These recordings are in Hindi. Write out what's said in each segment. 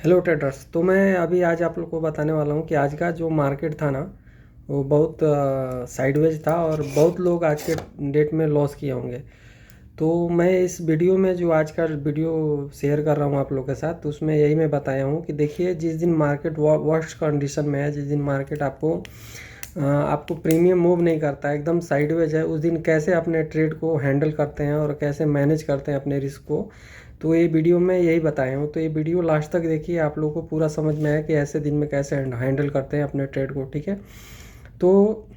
Hello traders. तो मैं अभी आज आप लोग को बताने वाला हूँ कि आज का जो मार्केट था ना, वो बहुत साइडवेज था और बहुत लोग आज के डेट में लॉस किए होंगे। तो मैं इस वीडियो में जो आज का वीडियो शेयर कर रहा हूँ आप लोग के साथ, तो उसमें यही मैं बताया हूँ कि देखिए, जिस दिन मार्केट वर्स्ट कंडीशन में है, जिस दिन मार्केट आपको प्रीमियम मूव नहीं करता, एकदम साइडवेज है, उस दिन कैसे अपने ट्रेड को हैंडल करते हैं और कैसे मैनेज करते हैं अपने रिस्क को। तो ये वीडियो में यही बताया हूँ। तो ये वीडियो लास्ट तक देखिए, आप लोगों को पूरा समझ में आया कि ऐसे दिन में कैसे हैंडल करते हैं अपने ट्रेड को। ठीक है, तो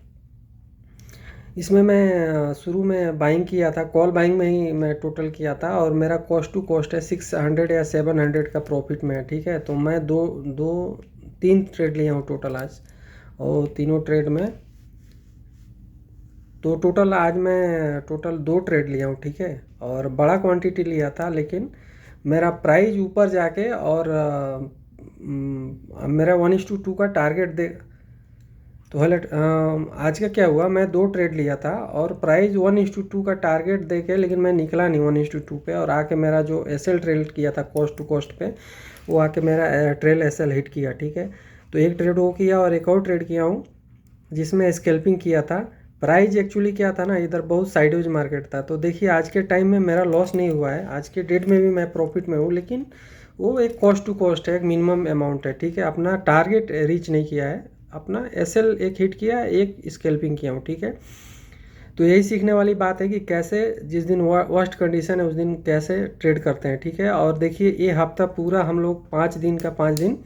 इसमें मैं शुरू में बाइंग किया था, कॉल बाइंग में ही मैं टोटल किया था और मेरा कॉस्ट टू कॉस्ट है 600 या 700 का प्रॉफिट में है। ठीक है, तो मैं दो दो तीन ट्रेड लिया हूँ टोटल आज, और तीनों ट्रेड में तो टोटल आज मैं टोटल 2 ट्रेड लिया हूँ। ठीक है, और बड़ा क्वांटिटी लिया था, लेकिन मेरा प्राइस ऊपर जाके और मेरा 1:2 का टारगेट दे। तो आज का क्या हुआ, मैं 2 ट्रेड लिया था और प्राइस 1:2 का टारगेट दे के, लेकिन मैं निकला नहीं 1:2 पे, और आके मेरा जो एसएल ट्रेड किया था कॉस्ट टू कॉस्ट पे, वो आके मेरा ट्रेल एसएल हिट किया। ठीक है, तो एक ट्रेड वो किया और एक और ट्रेड किया हूँ जिसमें स्कैल्पिंग किया था। प्राइस एक्चुअली क्या था ना, इधर बहुत साइडवेज मार्केट था। तो देखिए, आज के टाइम में मेरा लॉस नहीं हुआ है, आज के डेट में भी मैं प्रॉफिट में हूँ, लेकिन वो एक कॉस्ट टू कॉस्ट है, एक मिनिमम अमाउंट है। ठीक है, अपना टारगेट रीच नहीं किया है, अपना एसएल एक हिट किया, एक स्कैल्पिंग किया हूँ। ठीक है, तो यही सीखने वाली बात है कि कैसे जिस दिन वर्स्ट कंडीशन है उस दिन कैसे ट्रेड करते हैं। ठीक है, और देखिए, ये हफ्ता पूरा हम लोग 5 दिन का 5 दिन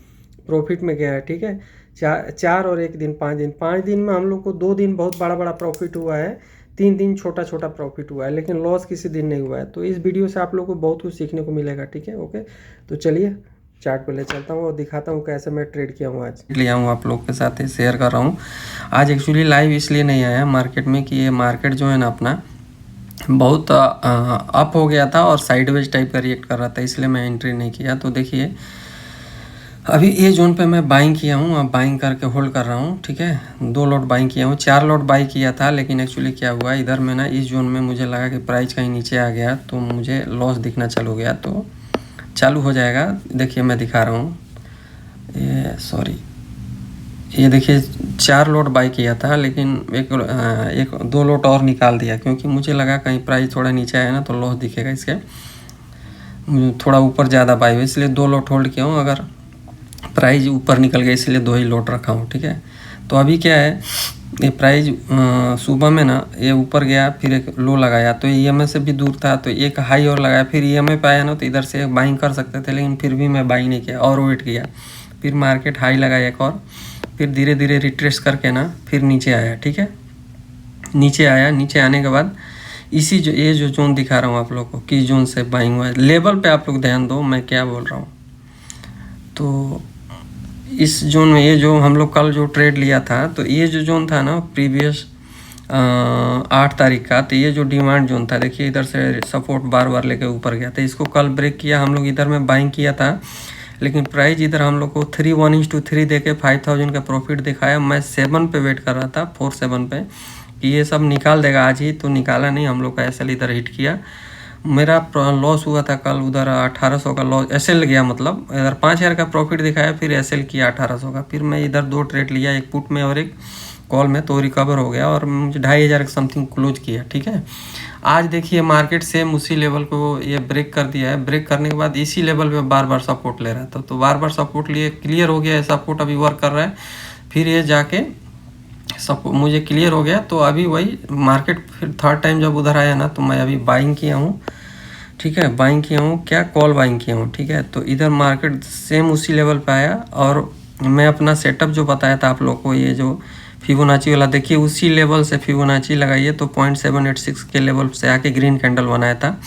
प्रॉफिट में गया है। ठीक है, चार और एक दिन 5 दिन, 5 दिन में हम लोग को 2 दिन बहुत बड़ा बड़ा प्रॉफिट हुआ है, 3 दिन छोटा छोटा प्रॉफिट हुआ है, लेकिन लॉस किसी दिन नहीं हुआ है। तो इस वीडियो से आप लोग को बहुत कुछ सीखने को मिलेगा। ठीक है, ओके, तो चलिए चार्ट पे ले चलता हूँ और दिखाता हूँ कैसे मैं ट्रेड किया हूँ, आज लिया हूँ, आप लोग के साथ ही शेयर कर रहा हूँ। आज एक्चुअली लाइव इसलिए नहीं आया मार्केट में कि ये मार्केट जो है ना अपना बहुत अप हो गया था और साइडवेज टाइप का रिएक्ट कर रहा था, इसलिए मैं एंट्री नहीं किया। तो देखिए, अभी ये जोन पे मैं बाइंग किया हूँ, अब बाइंग करके होल्ड कर रहा हूँ। ठीक है, 2 लॉट बाइंग किया हूँ, 4 लॉट बाई किया था, लेकिन एक्चुअली क्या हुआ इधर में ना, इस जोन में मुझे लगा कि प्राइस कहीं नीचे आ गया तो मुझे लॉस दिखना चालू हो गया। तो चालू हो जाएगा, देखिए मैं दिखा रहा हूँ, ये देखिए 4 लॉट बाई किया था, लेकिन एक 2 लॉट और निकाल दिया, क्योंकि मुझे लगा कहीं प्राइस थोड़ा नीचे आया ना तो लॉस दिखेगा इसके, थोड़ा ऊपर ज़्यादा बाई हुई, इसलिए 2 लॉट होल्ड किया हूँ। अगर प्राइस ऊपर निकल गया इसलिए 2 ही लॉट रखा हूँ। ठीक है, तो अभी क्या है, ये प्राइस सुबह में ना ये ऊपर गया, फिर एक लो लगाया, तो ईएमए से भी दूर था, तो एक हाई और लगाया, फिर ईएमए पे आया ना, तो इधर से बाइंग कर सकते थे, लेकिन फिर भी मैं बाइंग नहीं किया और वेट किया। फिर मार्केट हाई लगाया एक और, फिर धीरे धीरे रिट्रेस करके ना फिर नीचे आया। ठीक है, नीचे आया, नीचे आने के बाद इसी जो ये जो जोन दिखा रहा हूँ आप लोग को, किस जोन से बाइंग हुआ है, लेवल पे आप लोग ध्यान दो मैं क्या बोल रहा हूँ। तो इस जोन में, ये जो हम लोग कल जो ट्रेड लिया था, तो ये जो जोन था ना प्रीवियस 8 तारीख का, तो ये जो डिमांड जोन था, देखिए इधर से सपोर्ट बार बार लेके ऊपर गया था, इसको कल ब्रेक किया, हम लोग इधर में बाइंग किया था, लेकिन प्राइस इधर हम लोग को 3 दे के 5000 का प्रॉफिट दिखाया। मैं 7 पे वेट कर रहा था, 4-7 पे, कि ये सब निकाल देगा आज ही, तो निकाला नहीं, हम लोग का एसएल इधर हिट किया। मेरा लॉस हुआ था कल, उधर 1800 का लॉस, एसएल गया, मतलब इधर 5000 का प्रॉफिट दिखाया, फिर एसएल किया 1800 का। फिर मैं इधर 2 ट्रेड लिया, एक पुट में और एक कॉल में, तो रिकवर हो गया और मुझे 2500 का समथिंग क्लोज किया। ठीक है, आज देखिए मार्केट सेम उसी लेवल को ये ब्रेक कर दिया है, ब्रेक करने के बाद इसी लेवल पे बार बार सपोर्ट ले रहा था, तो बार बार सपोर्ट लिए, क्लियर हो गया, सपोर्ट अभी वर्क कर रहा है, फिर ये जाके सब मुझे क्लियर हो गया। तो अभी वही मार्केट फिर थर्ड टाइम जब उधर आया ना, तो मैं अभी बाइंग किया हूँ। ठीक है, बाइंग किया हूँ, क्या कॉल बाइंग किया हूँ। ठीक है, तो इधर मार्केट सेम उसी लेवल पे आया, और मैं अपना सेटअप जो बताया था आप लोग को, ये जो फिबोनाची वाला, देखिए उसी लेवल से फिबोनाची लगाइए, तो 0.786 के लेवल से आके ग्रीन कैंडल बनाया था।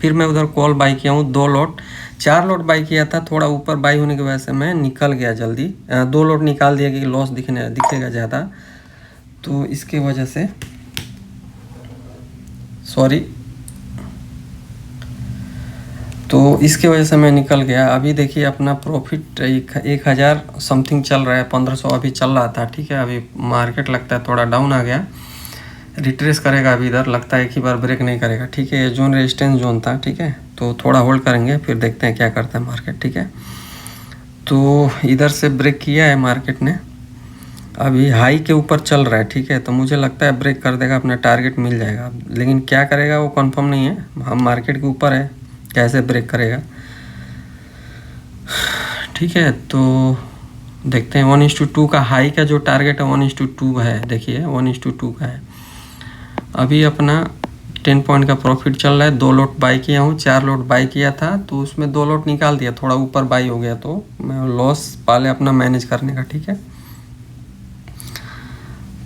फिर मैं उधर कॉल बाई किया हूँ 2 लॉट, 4 लॉट बाई किया था, थोड़ा ऊपर बाई होने की वजह से मैं निकल गया जल्दी, 2 लॉट निकाल दिया कि लॉस दिखेगा ज़्यादा, तो इसके वजह से तो इसके वजह से मैं निकल गया। अभी देखिए अपना प्रॉफिट 1000 समथिंग चल रहा है, 1500 अभी चल रहा था। ठीक है, अभी मार्केट लगता है थोड़ा डाउन आ गया, रिट्रेस करेगा अभी, इधर लगता है कि बार ब्रेक नहीं करेगा। ठीक है, ये जोन रेजिस्टेंस जोन था। ठीक है, तो थोड़ा होल्ड करेंगे, फिर देखते हैं क्या करता है मार्केट। ठीक है, तो इधर से ब्रेक किया है मार्केट ने, अभी हाई के ऊपर चल रहा है, ठीक है। तो मुझे लगता है ब्रेक कर देगा, अपना टारगेट मिल जाएगा, लेकिन क्या करेगा वो कंफर्म नहीं है। हम मार्केट के ऊपर है, कैसे ब्रेक करेगा, ठीक है। तो देखते हैं 1:2 का हाई का जो टारगेट है 1:2 है, देखिए 1:2 का है। अभी अपना 10 पॉइंट का प्रॉफिट चल रहा है। 2 लॉट बाई किया हूँ, 4 लॉट बाई किया था, तो उसमें 2 लॉट निकाल दिया, थोड़ा ऊपर बाई हो गया, तो मैं लॉस पहले अपना मैनेज करने का, ठीक है।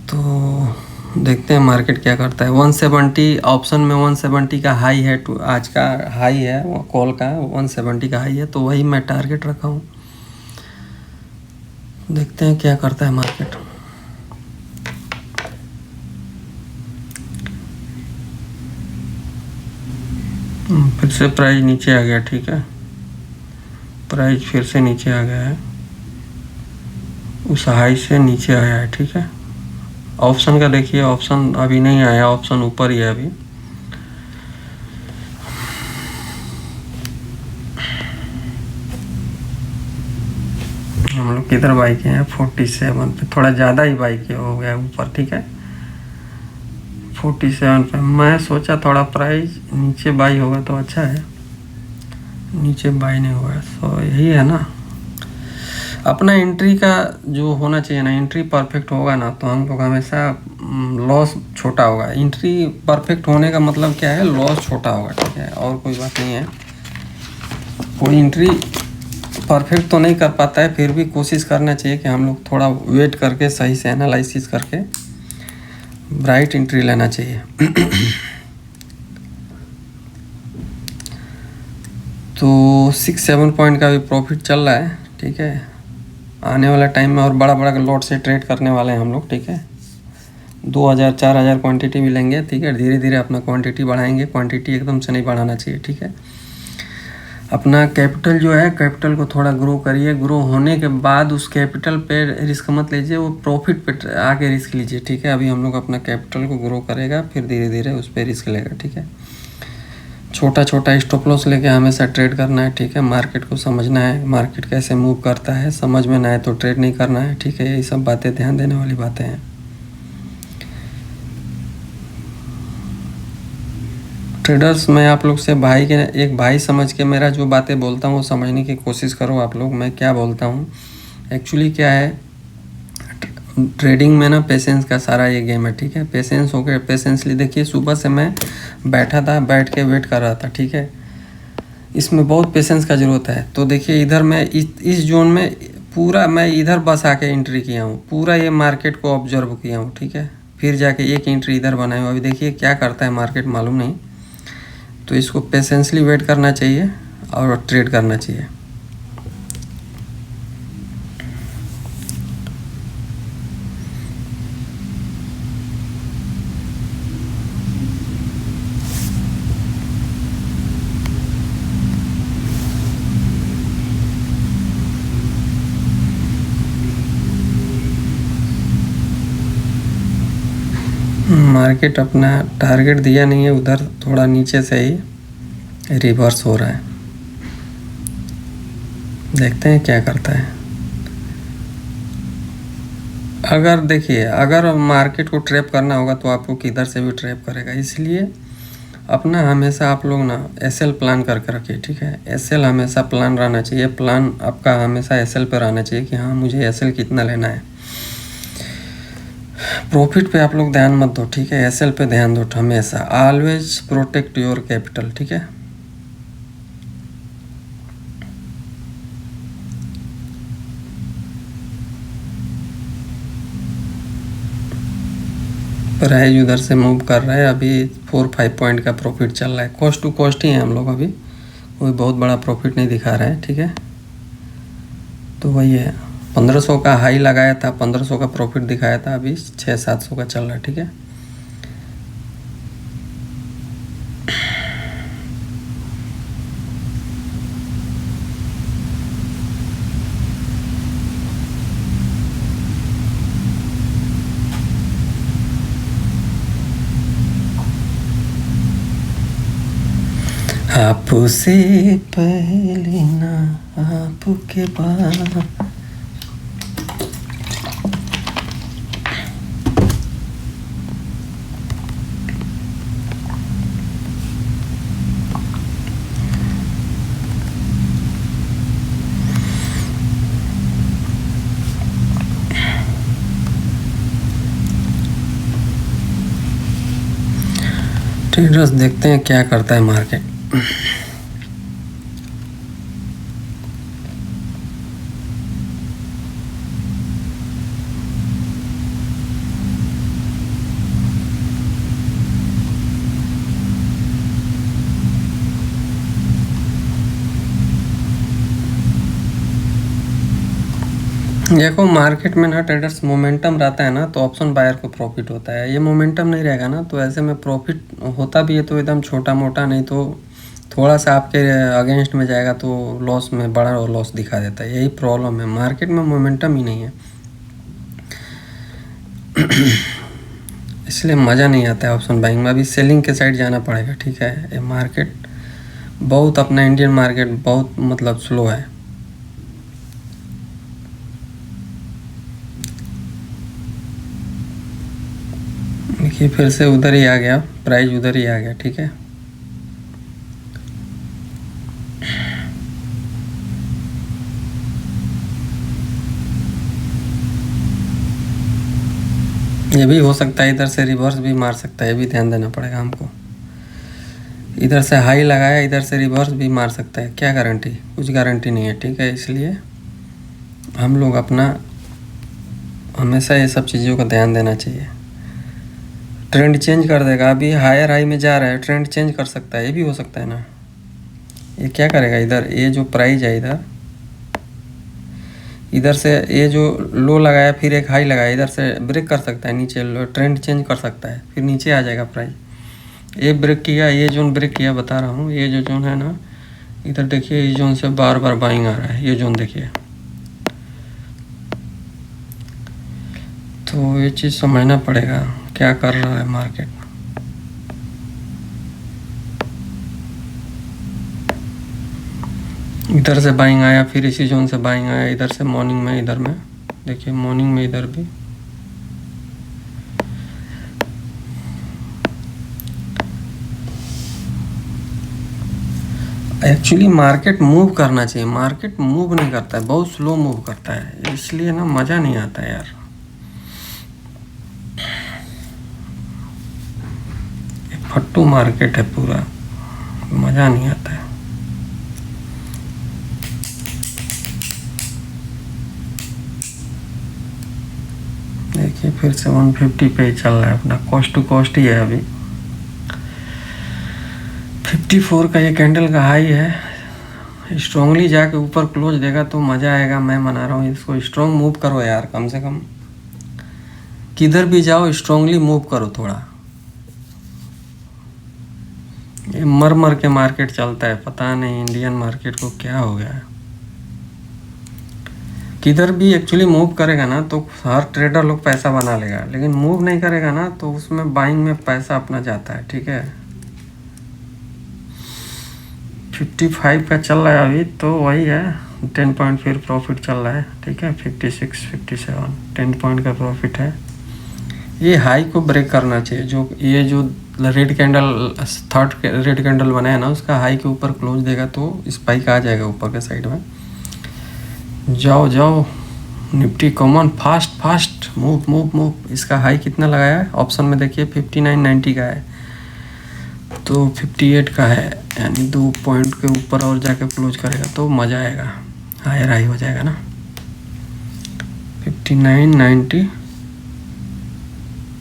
तो देखते हैं मार्केट क्या करता है। 170 ऑप्शन में 170 का हाई है, आज का हाई है, वो कॉल का 170 का हाई है, तो वही मैं टारगेट रखा हूँ। देखते हैं क्या करता है मार्केट। फिर से प्राइस नीचे आ गया, ठीक है, प्राइस फिर से नीचे आ गया है, उस हाई से नीचे आया है, ठीक है। ऑप्शन का देखिए, ऑप्शन अभी नहीं आया, ऑप्शन ऊपर ही है अभी। हम लोग किधर बाई किए हैं, 47 पे, थोड़ा ज़्यादा ही बाई किया हो गया ऊपर, ठीक है। 47 पे मैं सोचा थोड़ा प्राइस नीचे बाई होगा तो अच्छा है, नीचे बाई नहीं हुआ, सो यही है ना। अपना एंट्री का जो होना चाहिए ना, एंट्री परफेक्ट होगा ना, तो हम लोग हमेशा लॉस छोटा होगा। एंट्री परफेक्ट होने का मतलब क्या है, लॉस छोटा होगा, ठीक है, और कोई बात नहीं है। कोई एंट्री परफेक्ट तो नहीं कर पाता है, फिर भी कोशिश करना चाहिए कि हम लोग थोड़ा वेट करके सही से एनालिसिस करके ब्राइट एंट्री लेना चाहिए। तो 6-7 पॉइंट का भी प्रॉफिट चल रहा है, ठीक है। आने वाला टाइम में और बड़ा बड़ा लॉट से ट्रेड करने वाले हैं हम लोग, ठीक है। 2000-4000 क्वांटिटी भी लेंगे, ठीक है। धीरे धीरे अपना क्वांटिटी बढ़ाएंगे, क्वांटिटी एकदम से नहीं बढ़ाना चाहिए, ठीक है। अपना कैपिटल जो है, कैपिटल को थोड़ा ग्रो करिए, ग्रो होने के बाद उस कैपिटल पे रिस्क मत लीजिए, वो प्रॉफिट पे आके रिस्क लीजिए, ठीक है। अभी हम लोग अपना कैपिटल को ग्रो करेगा, फिर धीरे धीरे उस पर रिस्क लेगा, ठीक है। छोटा छोटा स्टॉप लॉस लेके हमेशा ट्रेड करना है, ठीक है। मार्केट को समझना है, मार्केट कैसे मूव करता है, समझ में ना आए तो ट्रेड नहीं करना है, ठीक है। यही सब बातें ध्यान देने वाली बातें हैं। ट्रेडर्स, मैं आप लोग से भाई के, एक भाई समझ के मेरा जो बातें बोलता हूँ वो समझने की कोशिश करो आप लोग, मैं क्या बोलता हूँ। एक्चुअली क्या है, ट्रेडिंग में ना पेशेंस का सारा ये गेम है, ठीक है। पेशेंस हो गया, पेशेंसली देखिए, सुबह से मैं बैठा था, बैठ के वेट कर रहा था, ठीक है। इसमें बहुत पेशेंस का ज़रूरत है। तो देखिए इधर मैं इस जोन में पूरा मैं इधर बस आके एंट्री किया हूँ, पूरा ये मार्केट को ऑब्जर्व किया हूँ, ठीक है। फिर जाके एक एंट्री इधर बनाई हूँ। अभी देखिए क्या करता है मार्केट, मालूम नहीं। तो इसको पेशेंसली वेट करना चाहिए और ट्रेड करना चाहिए। मार्केट अपना टारगेट दिया नहीं है, उधर थोड़ा नीचे से ही रिवर्स हो रहा है, देखते हैं क्या करता है। अगर देखिए, अगर मार्केट को ट्रैप करना होगा तो आपको किधर से भी ट्रैप करेगा, इसलिए अपना हमेशा आप लोग ना एसएल प्लान करके रखिए, ठीक है। एसएल हमेशा प्लान रहना चाहिए, प्लान आपका हमेशा एसएल पे रहना चाहिए कि हाँ मुझे एसएल कितना लेना है। प्रॉफिट पे आप लोग ध्यान मत दो, ठीक है। एसएल पे ध्यान दो हमेशा, ऑलवेज प्रोटेक्ट योर कैपिटल, ठीक है। प्राइस उधर से मूव कर रहा है, अभी 4-5 पॉइंट का प्रॉफिट चल रहा है, कॉस्ट टू कॉस्ट ही है हम लोग, अभी कोई बहुत बड़ा प्रॉफिट नहीं दिखा रहा है, ठीक है। तो वही है, 1500 का हाई लगाया था, 1500 का प्रॉफिट दिखाया था, अभी 600-700 का चल रहा है, ठीक है। आपसे पहले ना आपके बाद। ट्रेडर्स देखते हैं क्या करता है मार्केट। देखो मार्केट में ना ट्रेडर्स मोमेंटम रहता है ना तो ऑप्शन बायर को प्रॉफिट होता है। ये मोमेंटम नहीं रहेगा ना तो ऐसे में प्रॉफिट होता भी है तो एकदम छोटा मोटा, नहीं तो थोड़ा सा आपके अगेंस्ट में जाएगा तो लॉस में बड़ा लॉस दिखा देता है। यही प्रॉब्लम है, मार्केट में मोमेंटम ही नहीं है इसलिए मज़ा नहीं आता है ऑप्शन बाइंग में। अभी सेलिंग के साइड जाना पड़ेगा, ठीक है। ये मार्केट बहुत, अपना इंडियन मार्केट बहुत मतलब स्लो है। देखिए फिर से उधर ही आ गया, प्राइस उधर ही आ गया, ठीक है। ये भी हो सकता है इधर से रिवर्स भी मार सकता है, ये भी ध्यान देना पड़ेगा हमको। इधर से हाई लगाया, इधर से रिवर्स भी मार सकता है, क्या गारंटी? कुछ गारंटी नहीं है, ठीक है। इसलिए हम लोग अपना हमेशा ये सब चीज़ों का ध्यान देना चाहिए। ट्रेंड चेंज कर देगा, अभी हायर हाई में जा रहा है, ट्रेंड चेंज कर सकता है, ये भी हो सकता है ना। ये क्या करेगा इधर, ये जो प्राइस है इधर से ये जो लो लगाया फिर एक हाई लगाया, इधर से ब्रेक कर सकता है, नीचे ट्रेंड चेंज कर सकता है, फिर नीचे आ जाएगा प्राइस। ये ब्रेक किया, ये जोन ब्रेक किया, बता रहा हूँ। ये जो जोन है ना, इधर देखिए, ये जोन से बार बार बाइंग आ रहा है, ये जोन देखिए। तो ये चीज़ समझना पड़ेगा क्या कर रहा है मार्केट। इधर से बाइंग आया, फिर इसी जोन से बाइंग आया, इधर से मॉर्निंग में, इधर में देखिए, मॉर्निंग में इधर भी। एक्चुअली मार्केट मूव करना चाहिए, मार्केट मूव नहीं करता है, बहुत स्लो मूव करता है, इसलिए ना मज़ा नहीं आता है यार। फट्टू मार्केट है पूरा, मज़ा नहीं आता है। देखिए फिर से 150 पे चल रहा है, अपना कॉस्ट टू कॉस्ट ही है अभी। 54 का ये कैंडल का हाई है, स्ट्रांगली जाके ऊपर क्लोज देगा तो मज़ा आएगा। मैं मना रहा हूँ इसको, स्ट्रॉन्ग मूव करो यार, कम से कम किधर भी जाओ स्ट्रांगली मूव करो थोड़ा। ये मर मर के मार्केट चलता है, पता नहीं इंडियन मार्केट को क्या हो गया है। किधर भी एक्चुअली मूव करेगा ना तो हर ट्रेडर लोग पैसा बना लेगा, लेकिन मूव नहीं करेगा ना तो उसमें बाइंग में पैसा अपना जाता है, ठीक है। 55 का चल रहा है अभी, तो वही है 10 पॉइंट फिर प्रॉफिट चल रहा है, ठीक है। 56 57 10 पॉइंट का प्रॉफिट है। ये हाई को ब्रेक करना चाहिए, जो ये जो red candle, third red candle बनाया ना, उसका हाई के ऊपर क्लोज देगा तो स्पाइक आ जाएगा ऊपर के साइड में। जाओ जाओ Nifty common, fast fast move move move. इसका हाई कितना लगाया है ऑप्शन में देखिए, 59.90 का है, तो 58 का है, यानी 2 पॉइंट के ऊपर और जाके क्लोज करेगा तो मज़ा आएगा, हायर हाई हो जाएगा ना। 59.90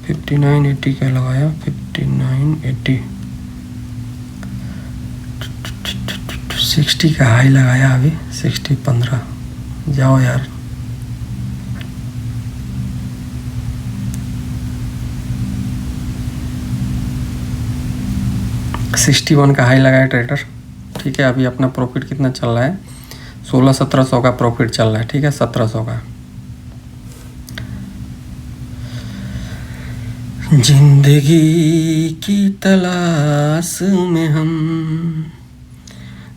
59.80 का लगाया, 59.80 60 का हाई लगाया अभी, 60.15। जाओ यार, $61 का हाई लगाया ट्रेडर, ठीक है। अभी अपना प्रॉफिट कितना चल रहा है, 1600-1700 का प्रॉफिट चल रहा है, ठीक है, 1700 का। जिंदगी की तलाश में हम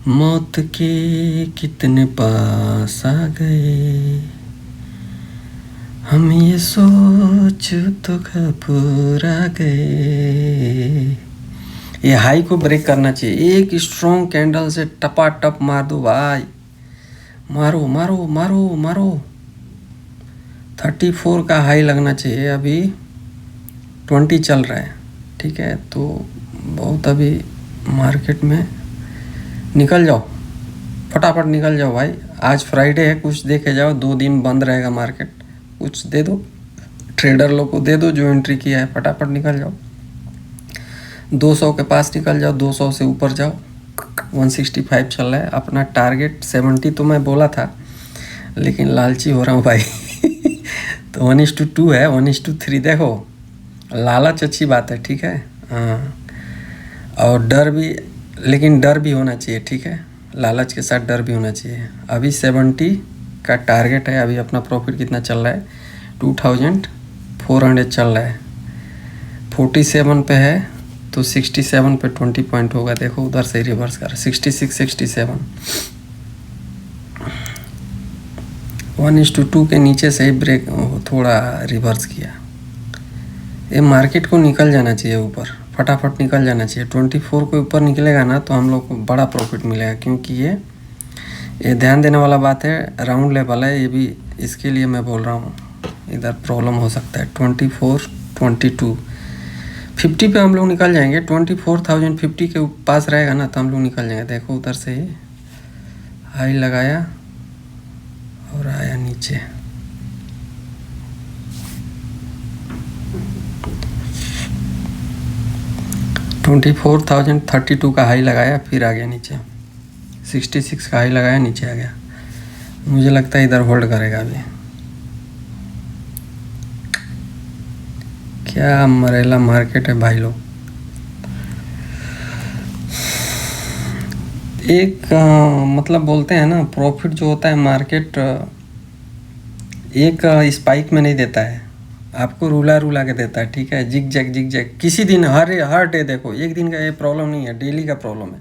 मौत के कितने पास आ गए, हम ये सोच तो घबरा गए। ये हाई को ब्रेक करना चाहिए, एक स्ट्रॉन्ग कैंडल से टपा टप मार दो भाई, मारो मारो मारो मारो। 34 का हाई लगना चाहिए, अभी 20 चल रहा है, ठीक है। तो बहुत अभी मार्केट में निकल जाओ, फटाफट निकल जाओ भाई। आज फ्राइडे है, कुछ देखे जाओ, 2 दिन बंद रहेगा मार्केट, कुछ दे दो ट्रेडर लोग को, दे दो जो एंट्री किया है, फटाफट निकल जाओ। 200 के पास निकल जाओ, 200 से ऊपर जाओ। 165 चल रहा है, अपना टारगेट 70 तो मैं बोला था, लेकिन लालची हो रहा हूँ भाई। तो 1:2 है, 1:3 देखो, लालच अच्छी बात है, ठीक है। हाँ, और डर भी, लेकिन डर भी होना चाहिए, ठीक है। लालच के साथ डर भी होना चाहिए। अभी 70 का टारगेट है। अभी अपना प्रॉफिट कितना चल रहा है, 2400 चल रहा है। 47 पे है, तो 67 पे 20 पॉइंट होगा। देखो उधर से रिवर्स कर, 66 67 1:2 के नीचे से ही ब्रेक थोड़ा रिवर्स किया। ये मार्केट को निकल जाना चाहिए ऊपर, फटाफट निकल जाना चाहिए। 24 के ऊपर निकलेगा ना तो हम लोग को बड़ा प्रॉफिट मिलेगा, क्योंकि ये ध्यान देने वाला बात है। राउंड लेवल है ये भी, इसके लिए मैं बोल रहा हूँ, इधर प्रॉब्लम हो सकता है। 24 22 50 पे हम लोग निकल जाएंगे। 24,050 के पास रहेगा ना तो हम लोग निकल जाएंगे। देखो उधर से ही हाई लगाया और आया नीचे। $24,032 का हाई लगाया, फिर आ गया नीचे। 66 का हाई लगाया, नीचे आ गया। मुझे लगता है इधर होल्ड करेगा अभी। क्या मरेला मार्केट है भाई लोग। एक मतलब बोलते हैं ना, प्रॉफिट जो होता है मार्केट एक स्पाइक में नहीं देता है, आपको रुला के देता है, ठीक है। जिग जैग किसी दिन, हर डे देखो, एक दिन का ये प्रॉब्लम नहीं है, डेली का प्रॉब्लम है।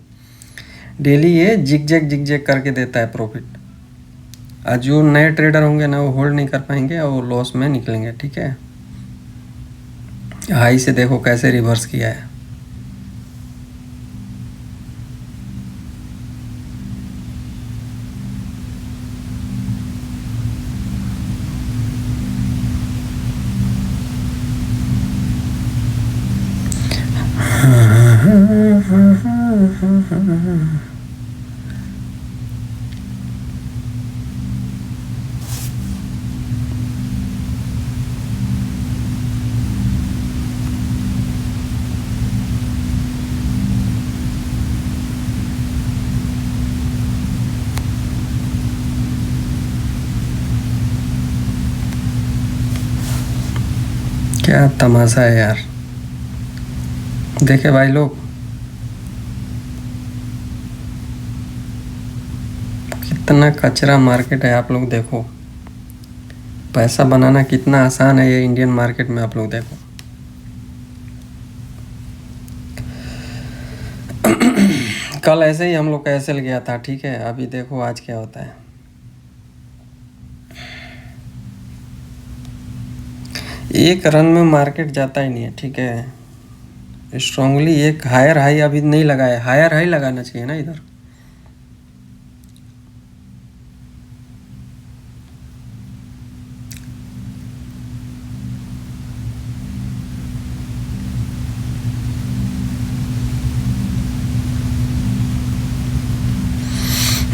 डेली ये जिग जैग करके देता है प्रॉफिट। आज जो नए ट्रेडर होंगे ना, वो होल्ड नहीं कर पाएंगे और लॉस में निकलेंगे, ठीक है। हाई से देखो कैसे रिवर्स किया है। क्या तमाशा है यार, देखे भाई लोग, कितना कचरा मार्केट है। आप लोग देखो, पैसा बनाना कितना आसान है ये इंडियन मार्केट में, आप लोग देखो। कल ऐसे ही हम लोग का एसएल गया था, ठीक है। अभी देखो आज क्या होता है। एक रन में मार्केट जाता ही नहीं है, ठीक है। स्ट्रांगली एक हायर हाई अभी नहीं लगाया, हायर हाई लगाना चाहिए ना इधर।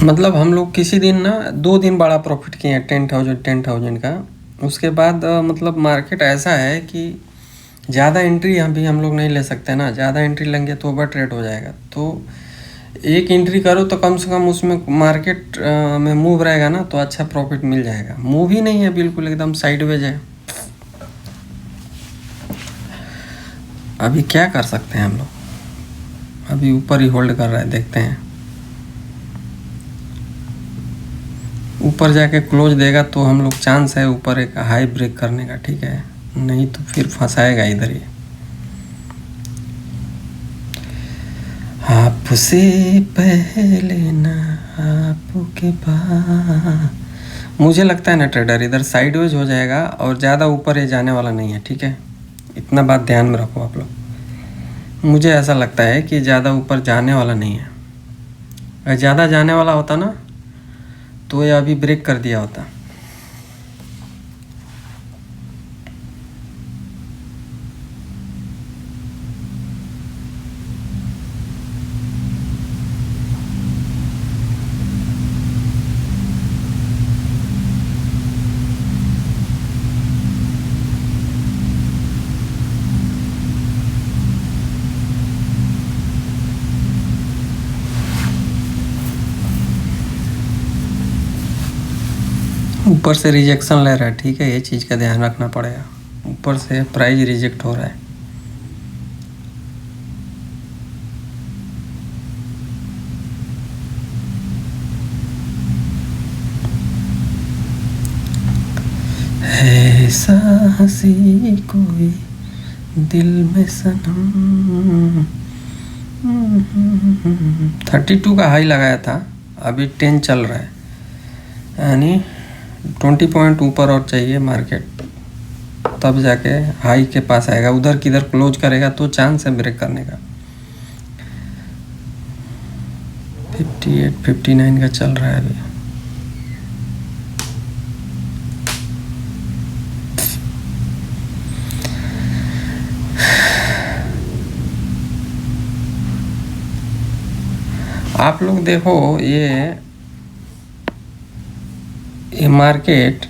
मतलब हम लोग किसी दिन ना 2 दिन बड़ा प्रॉफिट किए हैं, 10,000 का। उसके बाद मतलब मार्केट ऐसा है कि ज़्यादा एंट्री अभी हम लोग नहीं ले सकते ना, ज़्यादा एंट्री लेंगे तो ओवर ट्रेड हो जाएगा। तो एक एंट्री करो तो कम से कम उसमें मार्केट में मूव रहेगा ना तो अच्छा प्रॉफिट मिल जाएगा। मूव ही नहीं है, बिल्कुल एकदम साइडवेज है। अभी क्या कर सकते हैं हम लोग, अभी ऊपर ही होल्ड कर रहा है, देखते हैं ऊपर जाके क्लोज देगा तो हम लोग चांस है ऊपर एक हाई ब्रेक करने का, ठीक है। नहीं तो फिर फंसाएगा इधर ही। आप सबसे पहले ना आपके बाद। मुझे लगता है ना ट्रेडर इधर साइडवेज हो जाएगा और ज़्यादा ऊपर ये जाने वाला नहीं है, ठीक है। इतना बात ध्यान में रखो आप लोग। मुझे ऐसा लगता है कि ज़्यादा ऊपर जाने वाला नहीं है। अगर ज़्यादा जाने वाला होता ना तो ये अभी ब्रेक कर दिया होता। ऊपर से रिजेक्शन ले रहा है, ठीक है, ये चीज़ का ध्यान रखना पड़ेगा। ऊपर से प्राइस रिजेक्ट हो रहा है। ऐसा हंसी कोई दिल में सनम। 32 का हाई लगाया था, अभी 10 चल रहा है, यानी 20 पॉइंट ऊपर और चाहिए मार्केट, तब जाके हाई के पास आएगा। उधर किधर क्लोज करेगा तो चांस है ब्रेक करने का। 58 59 का चल रहा है अभी। आप लोग देखो ये मार्केट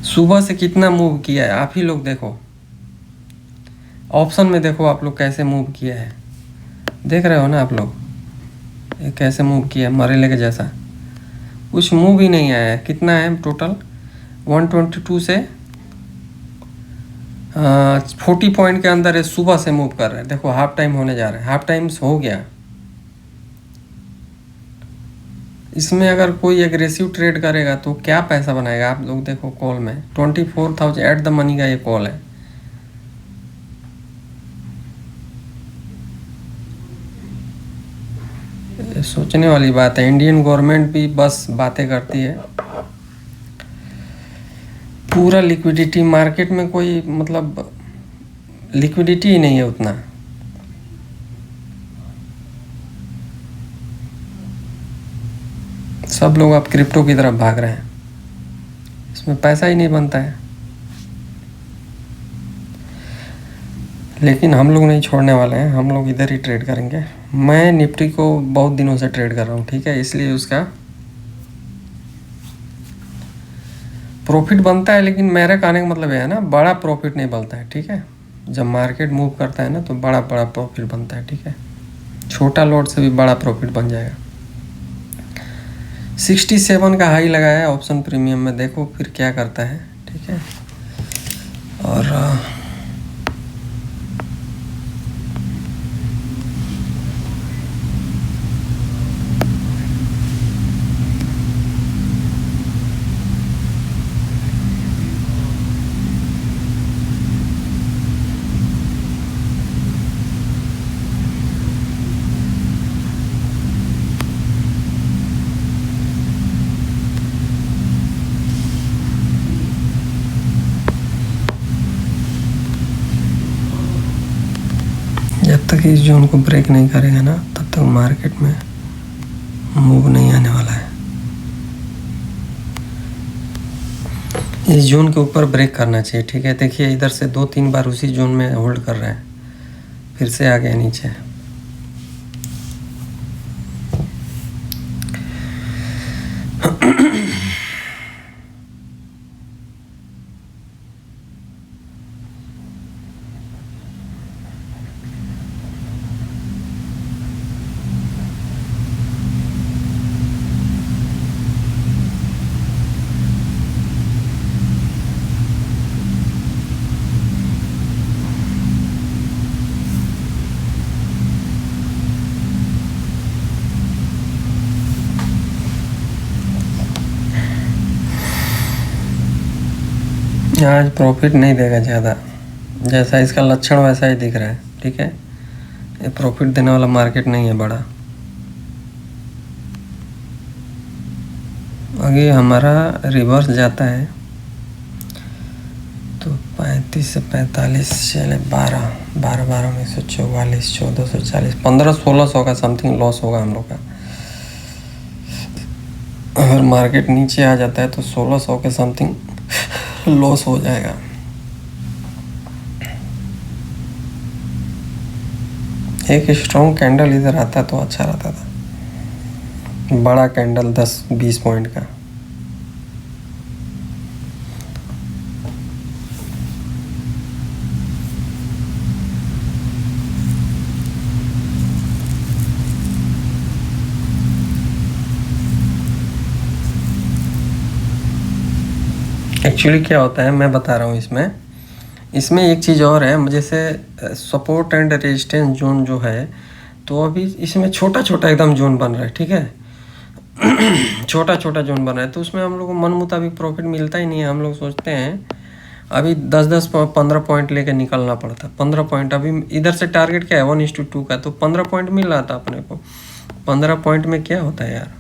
सुबह से कितना मूव किया है, आप ही लोग देखो। ऑप्शन में देखो आप लोग कैसे मूव किया है, देख रहे हो ना आप लोग, ये कैसे मूव किया है, मरेले के जैसा। कुछ मूव ही नहीं आया है। कितना है टोटल? 122 से 40 पॉइंट के अंदर है। सुबह से मूव कर रहे हैं। देखो हाफ टाइम होने जा रहा है, हाफ टाइम्स हो गया। इसमें अगर कोई एग्रेसिव ट्रेड करेगा तो क्या पैसा बनाएगा आप लोग देखो। कॉल में 24,000 एट द मनी का ये कॉल है। ये सोचने वाली बात है। इंडियन गवर्नमेंट भी बस बातें करती है। पूरा लिक्विडिटी मार्केट में, कोई मतलब लिक्विडिटी ही नहीं है उतना। सब लोग अब क्रिप्टो की तरफ भाग रहे हैं, इसमें पैसा ही नहीं बनता है। लेकिन हम लोग नहीं छोड़ने वाले हैं, हम लोग इधर ही ट्रेड करेंगे। मैं निफ्टी को बहुत दिनों से ट्रेड कर रहा हूँ, ठीक है, इसलिए उसका प्रॉफिट बनता है। लेकिन मेरे कहने का मतलब यह है ना, बड़ा प्रॉफिट नहीं बनता है, ठीक है। जब मार्केट मूव करता है ना तो बड़ा बड़ा प्रॉफिट बनता है, ठीक है। छोटा लॉट से भी बड़ा प्रॉफिट बन जाएगा। 67 का हाई लगाया है ऑप्शन प्रीमियम में, देखो फिर क्या करता है, ठीक है। और जब तक इस जोन को ब्रेक नहीं करेगा ना तब तक मार्केट में मूव नहीं आने वाला है। इस जोन के ऊपर ब्रेक करना चाहिए, ठीक है। देखिए इधर से 2-3 बार उसी जोन में होल्ड कर रहे हैं, फिर से आ गया नीचे। आज प्रॉफिट नहीं देगा ज़्यादा, जैसा इसका लक्षण वैसा ही दिख रहा है, ठीक है। ये प्रॉफिट देने वाला मार्केट नहीं है बड़ा। आगे हमारा रिवर्स जाता है तो 35 से 45 चले 12 में 144, 1440, 1500-1600 का समथिंग लॉस होगा हम लोग का। अगर मार्केट नीचे आ जाता है तो 1600 के समथिंग लॉस हो जाएगा। एक स्ट्रॉन्ग कैंडल इधर आता तो अच्छा रहता था, बड़ा कैंडल 10-20 पॉइंट का। एक्चुअली क्या होता है मैं बता रहा हूँ इसमें एक चीज़ और है, जैसे सपोर्ट एंड रेजिस्टेंस जोन जो है, तो अभी इसमें छोटा छोटा एकदम जोन बन रहा है, ठीक है। छोटा छोटा जोन बन रहा है तो उसमें हम लोग को मन मुताबिक प्रॉफिट मिलता ही नहीं है। हम लोग सोचते हैं अभी 10-15 पॉइंट लेके निकलना पड़ता है। 15 पॉइंट, अभी इधर से टारगेट क्या है 1:2 का, तो 15 पॉइंट मिल रहा था अपने को। 15 पॉइंट में क्या होता है यार,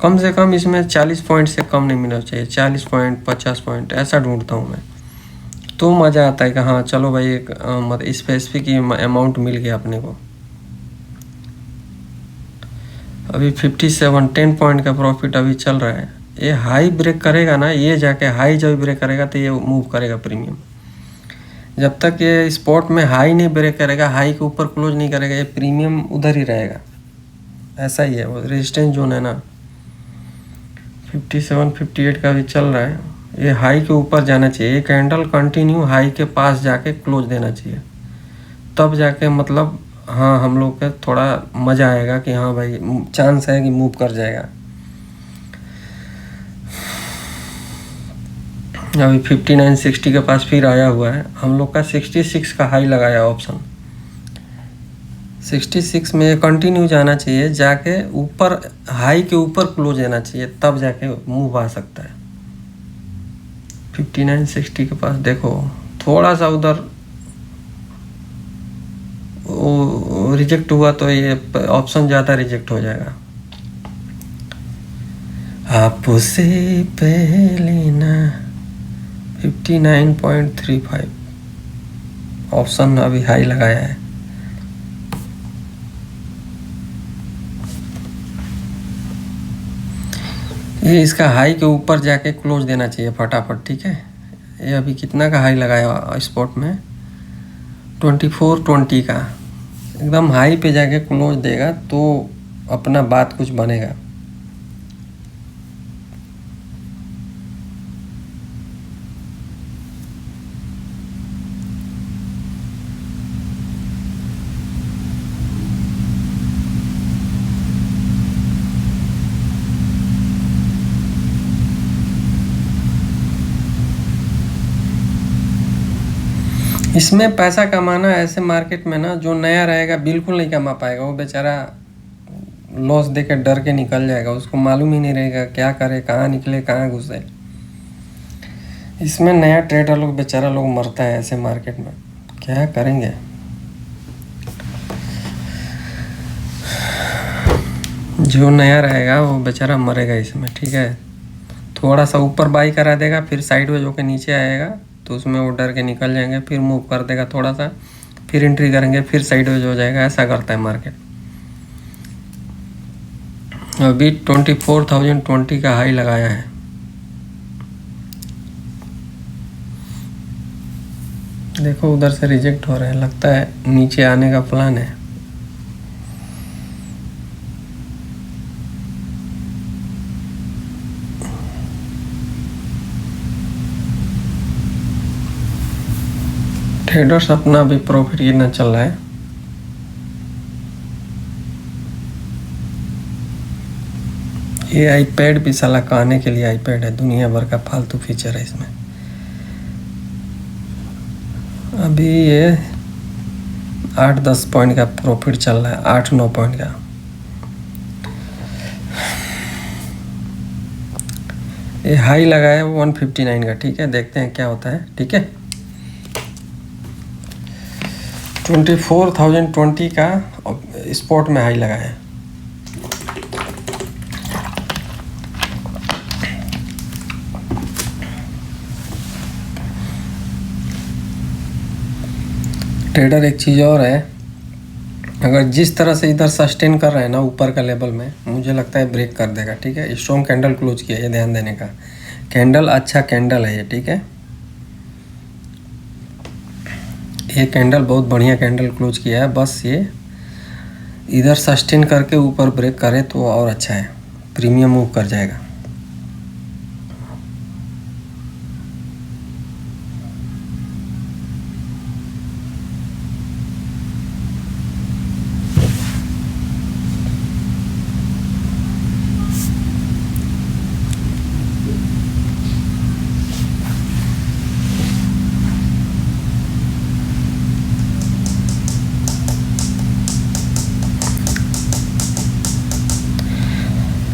कम से कम इसमें 40 पॉइंट से कम नहीं मिलना चाहिए। 40 पॉइंट 50 पॉइंट ऐसा ढूंढता हूँ मैं, तो मज़ा आता है कि हाँ चलो भाई एक मतलब स्पेसिफिक अमाउंट मिल गया अपने को। अभी 10 पॉइंट का प्रॉफिट अभी चल रहा है। ये हाई ब्रेक करेगा ना, ये जाके हाई जब ब्रेक करेगा तो ये मूव करेगा प्रीमियम। जब तक ये स्पॉट में हाई नहीं ब्रेक करेगा, हाई के ऊपर क्लोज नहीं करेगा, ये प्रीमियम उधर ही रहेगा। ऐसा ही है, वो रेजिस्टेंस जोन है ना 57-58 का भी चल रहा है। ये हाई के ऊपर जाना चाहिए, ये कैंडल कंटिन्यू हाई के पास जाके क्लोज देना चाहिए, तब जाके मतलब हाँ हम लोग का थोड़ा मज़ा आएगा कि हाँ भाई चांस है कि मूव कर जाएगा। अभी 59-60 के पास फिर आया हुआ है। हम लोग का 66 का हाई लगाया ऑप्शन, 66 में कंटिन्यू जाना चाहिए, जाके ऊपर हाई के ऊपर क्लोज देना चाहिए, तब जाके मूव आ सकता है। 59-60 के पास देखो थोड़ा सा उधर रिजेक्ट हुआ तो ये ऑप्शन ज़्यादा रिजेक्ट हो जाएगा। आपसे पहले ना 59.35 ऑप्शन अभी हाई लगाया है। ये इसका हाई के ऊपर जाके क्लोज देना चाहिए फटाफट, ठीक है। ये अभी कितना का हाई लगाया स्पॉट में 24-20 का, एकदम हाई पे जाके क्लोज देगा तो अपना बात कुछ बनेगा। इसमें पैसा कमाना ऐसे मार्केट में ना, जो नया रहेगा बिल्कुल नहीं कमा पाएगा। वो बेचारा लॉस देकर डर के निकल जाएगा, उसको मालूम ही नहीं रहेगा क्या करे, कहाँ निकले कहाँ घुसे। इसमें नया ट्रेडर लोग बेचारा लोग मरता है ऐसे मार्केट में, क्या करेंगे। जो नया रहेगा वो बेचारा मरेगा इसमें, ठीक है। थोड़ा सा ऊपर बाई करा देगा, फिर साइडवेज होकर नीचे आएगा तो उसमें वो डर के निकल जाएंगे, फिर मूव कर देगा थोड़ा सा, फिर एंट्री करेंगे, फिर साइडवेज हो जाएगा। ऐसा करता है मार्केट। अभी 24,020 का हाई लगाया है। देखो उधर से रिजेक्ट हो रहे हैं, लगता है नीचे आने का प्लान है। ट्रेडर्स अपना भी प्रॉफिट गिनना चल रहा है। ये आईपैड भी साला कहने के लिए आईपैड है, दुनिया भर का फालतू फीचर है इसमें। अभी ये 8-10 पॉइंट का प्रॉफिट चल रहा है, 8-9 पॉइंट का। ये हाई लगा है 159 का, ठीक है। देखते हैं क्या होता है, ठीक है। 24,020 का स्पॉट में हाई लगा है। ट्रेडर एक चीज़ और है, अगर जिस तरह से इधर सस्टेन कर रहे हैं ना ऊपर का लेवल में, मुझे लगता है ब्रेक कर देगा। ठीक है, स्ट्रॉन्ग कैंडल क्लोज किया, ये ध्यान देने का। कैंडल अच्छा कैंडल है ये। ठीक है, ये कैंडल बहुत बढ़िया कैंडल क्लोज किया है। बस ये इधर सस्टेन करके ऊपर ब्रेक करे तो और अच्छा है, प्रीमियम मूव कर जाएगा।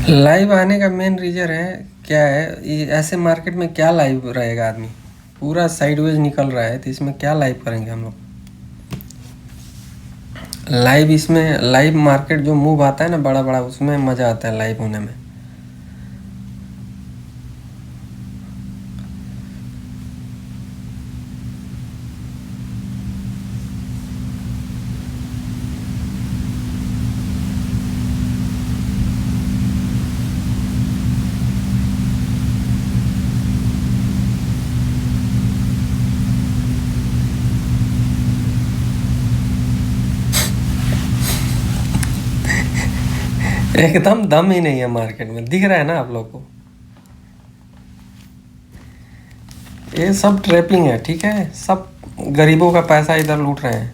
लाइव आने का मेन रीज़न है क्या है, ये ऐसे मार्केट में क्या लाइव रहेगा आदमी, पूरा साइडवेज निकल रहा है, तो इसमें क्या लाइव करेंगे हम लोग। लाइव इसमें लाइव मार्केट जो मूव आता है ना बड़ा बड़ा, उसमें मज़ा आता है लाइव होने में। एकदम दम ही नहीं है मार्केट में, दिख रहा है ना आप लोग को। ये सब ट्रैपिंग है। ठीक है, सब गरीबों का पैसा इधर लूट रहे हैं।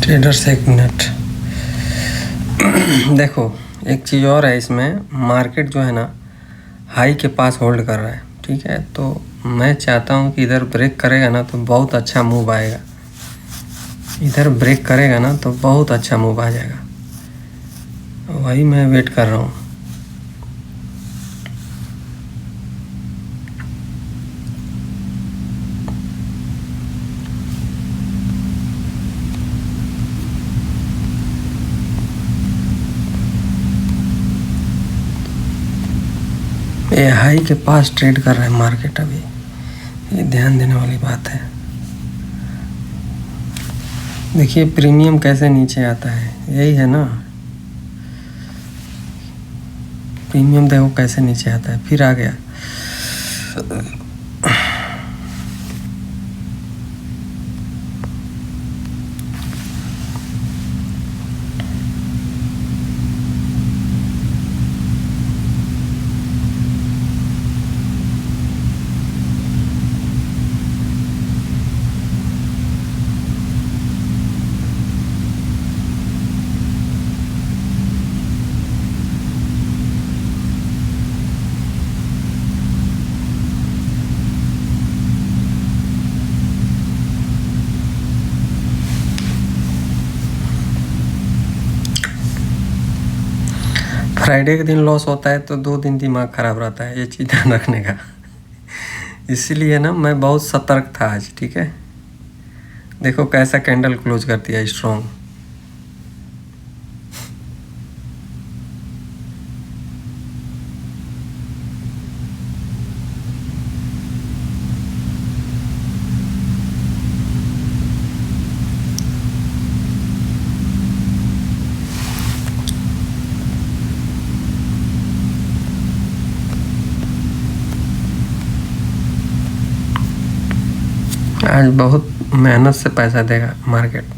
ट्रेडर्स एक मिनट देखो, एक चीज़ और है इसमें, मार्केट जो है ना हाई के पास होल्ड कर रहा है। ठीक है, तो मैं चाहता हूँ कि इधर ब्रेक करेगा ना तो बहुत अच्छा मूव आएगा, इधर ब्रेक करेगा ना तो बहुत अच्छा मूव आ जाएगा, वही मैं वेट कर रहा हूँ। ये हाई के पास ट्रेड कर रहा है मार्केट अभी, ये ध्यान देने वाली बात है। देखिए प्रीमियम कैसे नीचे आता है, यही है ना, प्रीमियम देखो कैसे नीचे आता है, फिर आ गया। फ्राइडे के दिन लॉस होता है तो 2 दिन दिमाग खराब रहता है, ये चीज़ ध्यान रखने का। इसीलिए ना मैं बहुत सतर्क था आज। ठीक है, देखो कैसा कैंडल क्लोज कर दिया स्ट्रॉन्ग। आज बहुत मेहनत से पैसा देगा मार्केट।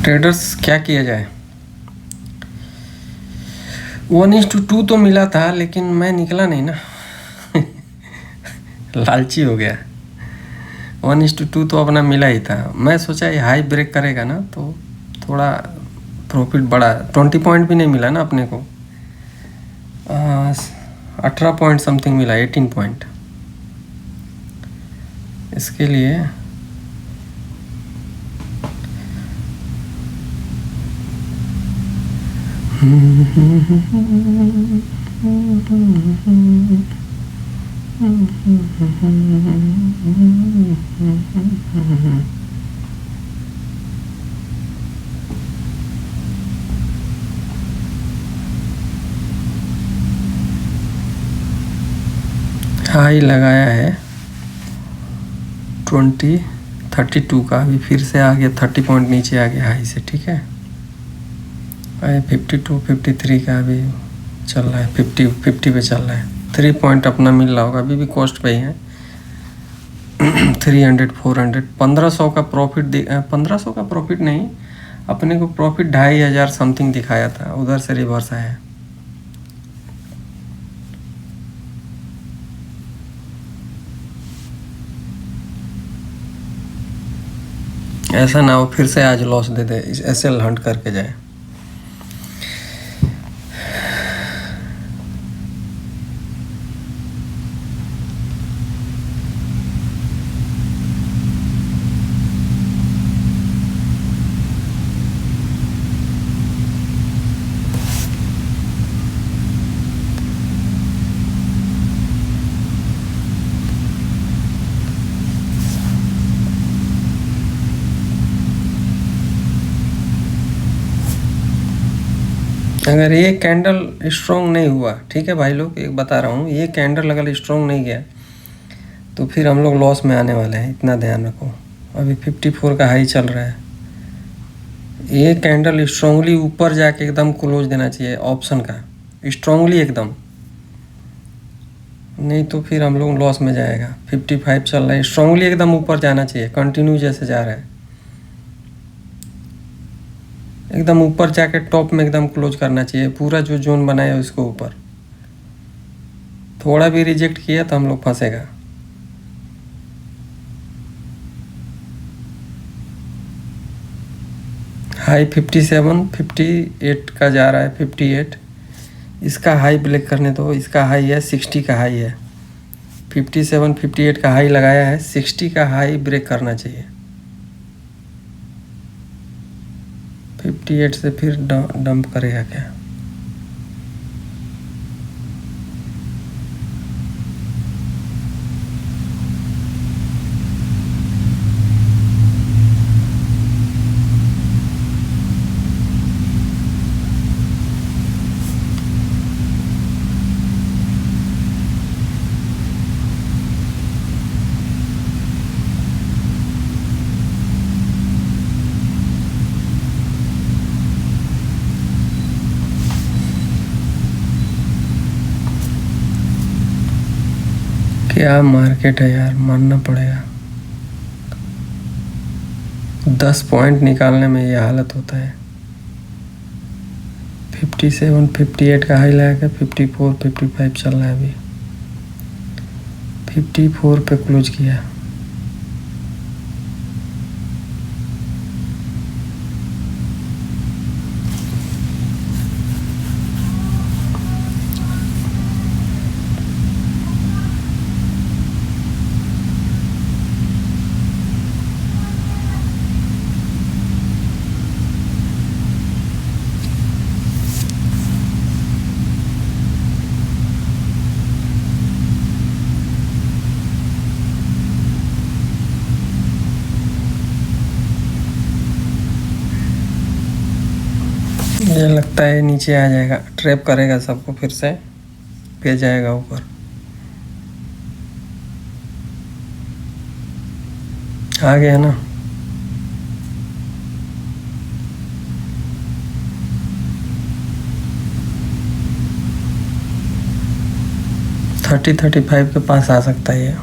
ट्रेडर्स क्या किया जाए। 1:2 तो मिला था, लेकिन मैं निकला नहीं ना। लालची हो गया। 1:2 तो अपना मिला ही था। मैं सोचा ये हाई ब्रेक करेगा ना तो थोड़ा प्रॉफिट बढ़ा। 20 पॉइंट भी नहीं मिला ना अपने को, 18 पॉइंट समथिंग मिला, 18 पॉइंट। इसके लिए हाई लगाया है 32 का, अभी फिर से आ गया 30 पॉइंट नीचे आ गया हाई से। ठीक है, 52 53 का अभी चल रहा है, 50 पे चल रहा है। 3 पॉइंट अपना मिल रहा होगा, अभी भी कॉस्ट पे ही है। 300 400 1500 का प्रॉफिट 1500 का प्रॉफिट नहीं, अपने को प्रॉफिट 2500 समथिंग दिखाया था, उधर से रिवर्स आया। ऐसा ना हो फिर से आज लॉस दे दे, एसएल हंट करके जाए। अगर ये कैंडल स्ट्रॉन्ग नहीं हुआ, ठीक है भाई लोग, एक बता रहा हूँ, ये कैंडल अगर स्ट्रॉन्ग नहीं गया तो फिर हम लोग लॉस में आने वाले हैं, इतना ध्यान रखो। अभी 54 का हाई चल रहा है। ये कैंडल स्ट्रांगली ऊपर जाके एकदम क्लोज देना चाहिए ऑप्शन का, स्ट्रांगली एकदम, नहीं तो फिर हम लोग लॉस में जाएगा। 55 चल रहा है, स्ट्रांगली एकदम ऊपर जाना चाहिए, कंटिन्यू जैसे जा रहा है एकदम ऊपर जाके टॉप में एकदम क्लोज करना चाहिए। पूरा जो जोन बनाया है उसको ऊपर, थोड़ा भी रिजेक्ट किया तो हम लोग फंसेगा। हाई 57 58 का जा रहा है, 58 इसका हाई ब्रेक करने दो। इसका हाई है 60 का हाई है, 57 58 का हाई लगाया है, 60 का हाई ब्रेक करना चाहिए। 58 से फिर डंप करेगा क्या। क्या मार्केट है यार, मानना पड़ेगा। 10 पॉइंट निकालने में ये हालत होता है। 57 58 का हाई लगा के 54 55 चल रहा है अभी। 54 पे क्लोज किया। मुझे लगता है नीचे आ जाएगा, ट्रैप करेगा सबको, फिर से पे जाएगा ऊपर। आ गया ना। थर्टी 35 के पास आ सकता है ये।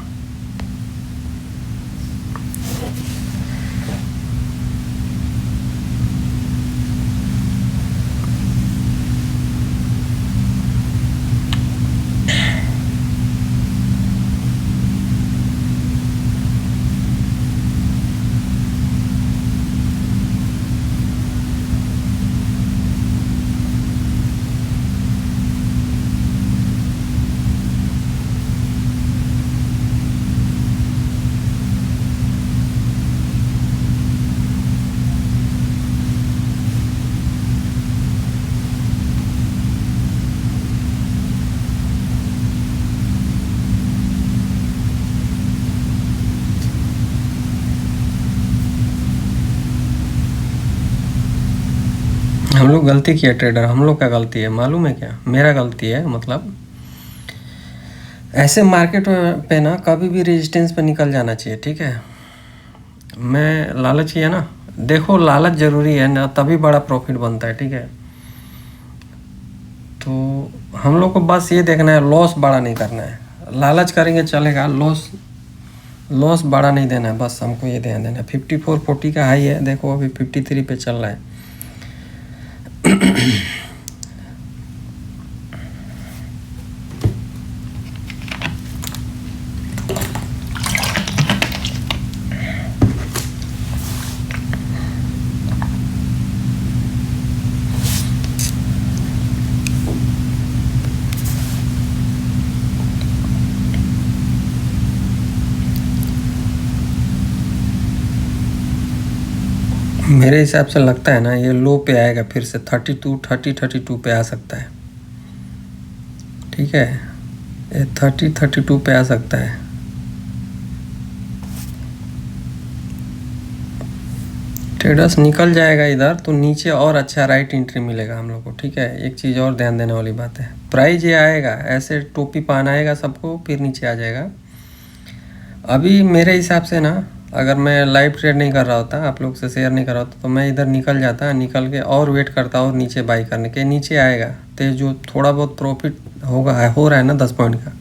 हम लोग गलती किया ट्रेडर, हम लोग का गलती है, मालूम है क्या? मेरा गलती है। मतलब ऐसे मार्केट पे ना कभी भी रेजिस्टेंस पे निकल जाना चाहिए, ठीक है। मैं लालच किया ना, देखो लालच ज़रूरी है ना, तभी बड़ा प्रॉफिट बनता है, ठीक है। तो हम लोग को बस ये देखना है, लॉस बड़ा नहीं करना है। लालच करेंगे चलेगा, लॉस बड़ा नहीं देना है, बस हमको ये ध्यान देना है। 5440 का हाई है, देखो अभी 53 पे चल रहा है। मेरे हिसाब से लगता है ना ये लो पे आएगा, फिर से 32 पे आ सकता है, ठीक है। ये 32 पे आ सकता है। ट्रेडर्स निकल जाएगा इधर तो नीचे और अच्छा राइट एंट्री मिलेगा हम लोग को, ठीक है। एक चीज़ और ध्यान देने वाली बात है, प्राइस ये आएगा ऐसे टोपी पहना आएगा सबको, फिर नीचे आ जाएगा। अभी मेरे हिसाब से ना, अगर मैं लाइव ट्रेड नहीं कर रहा होता, आप लोग से शेयर नहीं कर रहा होता, तो मैं इधर निकल जाता, निकल के और वेट करता और नीचे बाई करने के, नीचे आएगा तो जो थोड़ा बहुत प्रॉफिट होगा हो रहा है ना 10 पॉइंट का,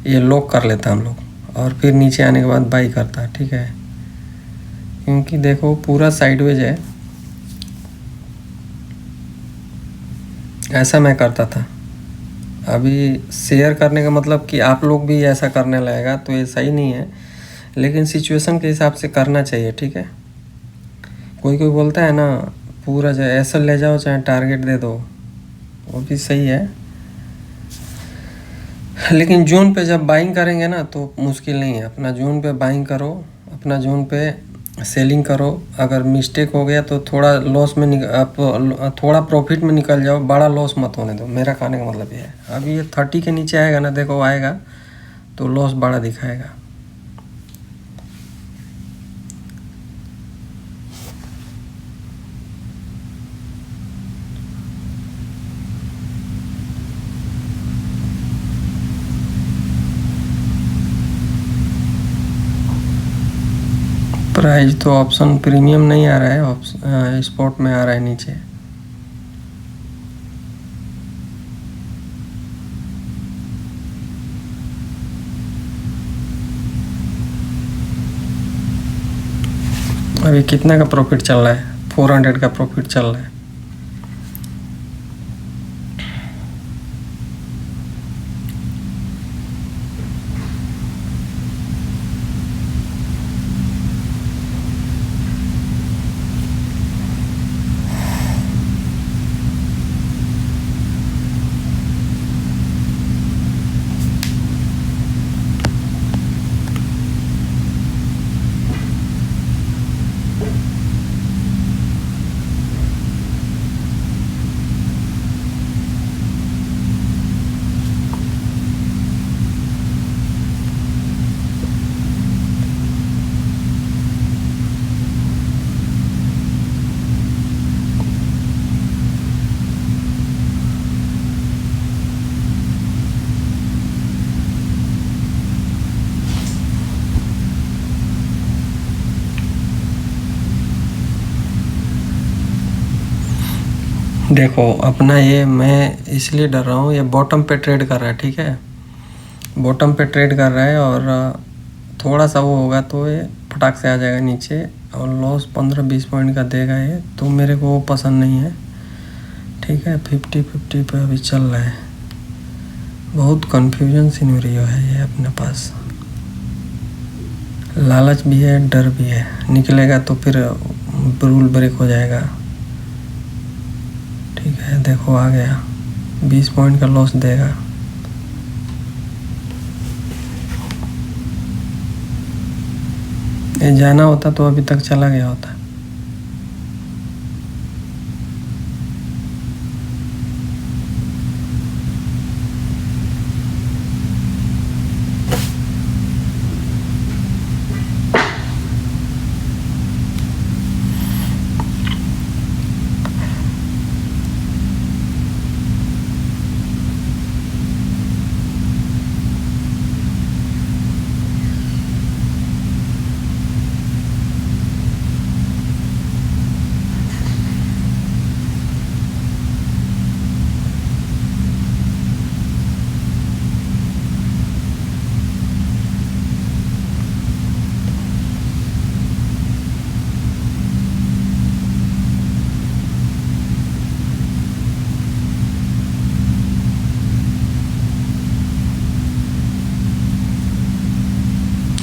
ये लॉक कर लेता हम लोग, और फिर नीचे आने के बाद बाई करता, ठीक है। क्योंकि देखो पूरा साइडवेज है, ऐसा मैं करता था। अभी शेयर करने का मतलब कि आप लोग भी ऐसा करने लगेगा तो ये सही नहीं है, लेकिन सिचुएशन के हिसाब से करना चाहिए, ठीक है। कोई कोई बोलता है ना पूरा जो ऐसा ले जाओ चाहे टारगेट दे दो, वो भी सही है, लेकिन जोन पे जब बाइंग करेंगे ना तो मुश्किल नहीं है। अपना जोन पे बाइंग करो, अपना जोन पे सेलिंग करो। अगर मिस्टेक हो गया तो थोड़ा लॉस में आप थोड़ा प्रॉफिट में निकल जाओ, बड़ा लॉस मत होने दो, मेरा कहने का मतलब ये है। अभी ये 30 के नीचे आएगा ना, देखो आएगा तो लॉस बड़ा दिखाएगा। प्राइस तो ऑप्शन प्रीमियम नहीं आ रहा है, ऑप्शन स्पॉट में आ रहा है नीचे। अभी कितना का प्रॉफिट चल रहा है? 400 का प्रॉफिट चल रहा है। देखो अपना ये मैं इसलिए डर रहा हूँ, ये बॉटम पे ट्रेड कर रहा है, ठीक है, बॉटम पे ट्रेड कर रहा है और थोड़ा सा वो होगा तो ये फटाक से आ जाएगा नीचे और लॉस 15-20 पॉइंट का देगा ये, तो मेरे को वो पसंद नहीं है, ठीक है। 50-50 पे अभी चल रहा है, बहुत कन्फ्यूजन सिनेरियो है ये अपने पास, लालच भी है डर भी है, निकलेगा तो फिर रूल ब्रेक हो जाएगा, ठीक है। देखो आ गया, 20 पॉइंट का लॉस देगा। ये जाना होता तो अभी तक चला गया होता।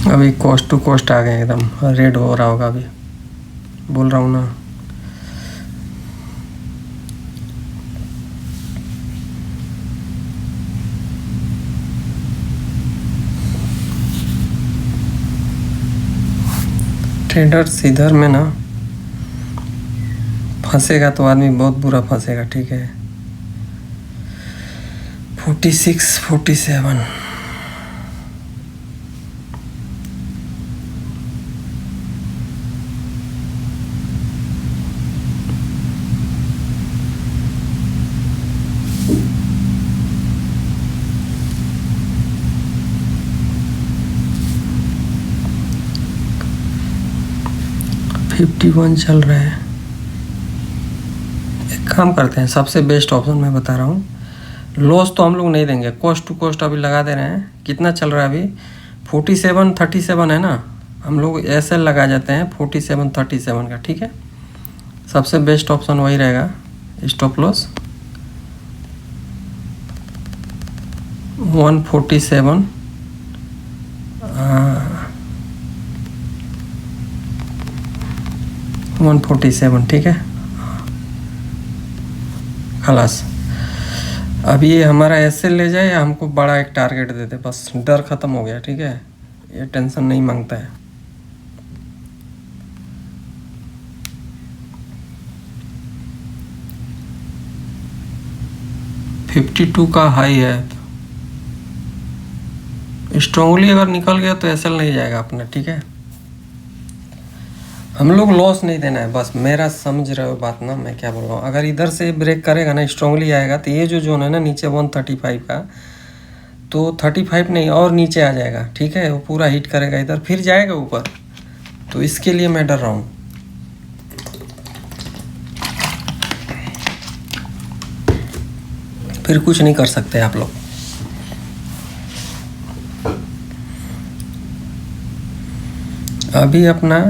अभी कोस्ट टू कोस्ट आ गए, एकदम रेड हो रहा होगा अभी, बोल रहा हूँ ना। ट्रेडर्स इधर में ना फंसेगा तो आदमी बहुत बुरा फंसेगा, ठीक है। 46, 47 51 चल रहा है। एक काम करते हैं, सबसे बेस्ट ऑप्शन मैं बता रहा हूँ, लॉस तो हम लोग नहीं देंगे, कोस्ट टू कोस्ट अभी लगा दे रहे हैं। कितना चल रहा है अभी? 47-37 है ना, हम लोग एसएल लगा जाते हैं 47-37 का, ठीक है। सबसे बेस्ट ऑप्शन वही रहेगा, स्टॉप लॉस 147 147, ठीक है। खलास, अब ये हमारा ऐसे ले जाए या हमको बड़ा एक टारगेट दे दे, बस डर ख़त्म हो गया, ठीक है। ये टेंशन नहीं मांगता है। $52 का हाई है, स्ट्रांगली अगर निकल गया तो एसएल नहीं जाएगा अपना, ठीक है। हम लोग लॉस नहीं देना है, बस मेरा समझ रहे हो बात ना, मैं क्या बोल रहा हूँ। अगर इधर से ब्रेक करेगा ना, स्ट्रांगली आएगा, तो ये जो जोन है ना नीचे 135 का, तो 35 नहीं और नीचे आ जाएगा, ठीक है। वो पूरा हिट करेगा इधर, फिर जाएगा ऊपर, तो इसके लिए मैं डर रहा हूँ। फिर कुछ नहीं कर सकते आप लोग। अभी अपना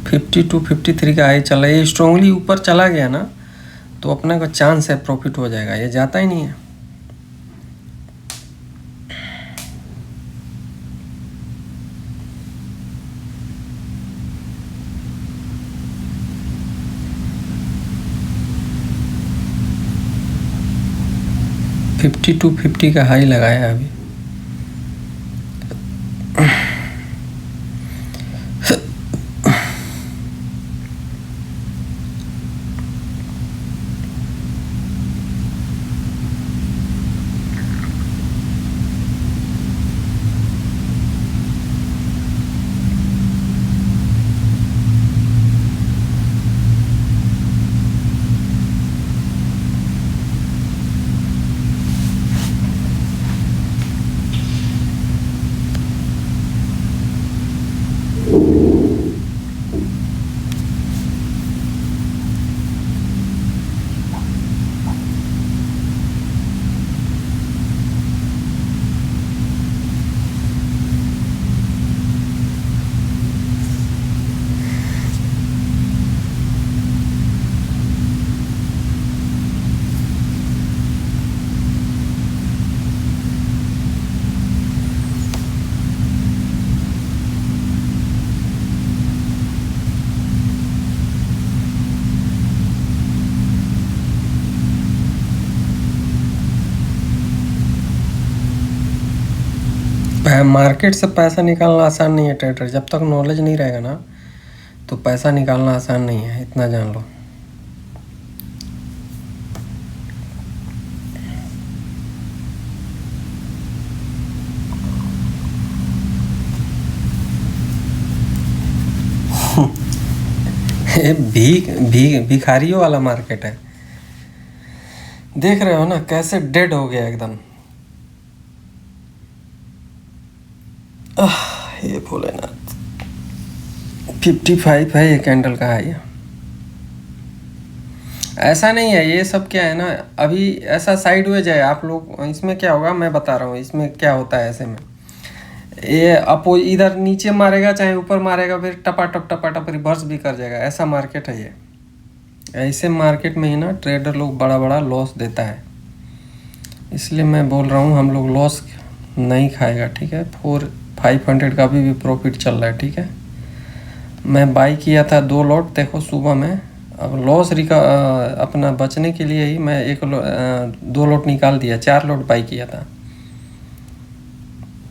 52-53 का हाई चला, ये स्ट्रांगली ऊपर चला गया ना, तो अपना का चांस है प्रॉफिट हो जाएगा, ये जाता ही नहीं है। $52.50 का हाई लगाया अभी। मार्केट से पैसा निकालना आसान नहीं है ट्रेडर, जब तक नॉलेज नहीं रहेगा ना तो पैसा निकालना आसान नहीं है, इतना जान लो। ये भिखारियों वाला मार्केट है, देख रहे हो ना कैसे डेड हो गया एकदम। ये भोलेनाथ 55 है ये कैंडल का हाई। ऐसा नहीं है, ये सब क्या है ना, अभी ऐसा साइडवेज है। आप लोग इसमें क्या होगा मैं बता रहा हूँ, इसमें क्या होता है ऐसे में, ये अपो इधर नीचे मारेगा चाहे ऊपर मारेगा, फिर टपा टप रिवर्स भी कर जाएगा, ऐसा मार्केट है ये। ऐसे मार्केट में ही ना ट्रेडर लोग बड़ा बड़ा लॉस देता है, इसलिए मैं बोल रहा हूँ हम लोग लॉस नहीं खाएगा, ठीक है। 500 का भी प्रॉफिट चल रहा है, ठीक है। मैं बाई किया था 2 लॉट, देखो सुबह में, अब लॉस अपना बचने के लिए ही मैं 2 लॉट निकाल दिया, 4 लॉट बाई किया था।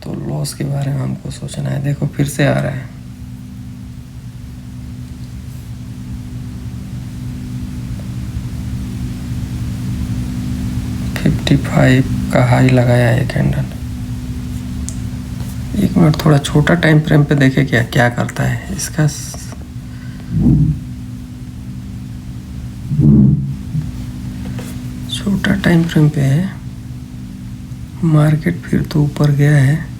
तो लॉस के बारे में हमको सोचना है। देखो फिर से आ रहा है, $55 का हाई लगाया है कैंडल। एक मिनट थोड़ा छोटा टाइम फ्रेम पे देखे क्या क्या करता है इसका। छोटा टाइम फ्रेम पे है, मार्केट फिर तो ऊपर गया है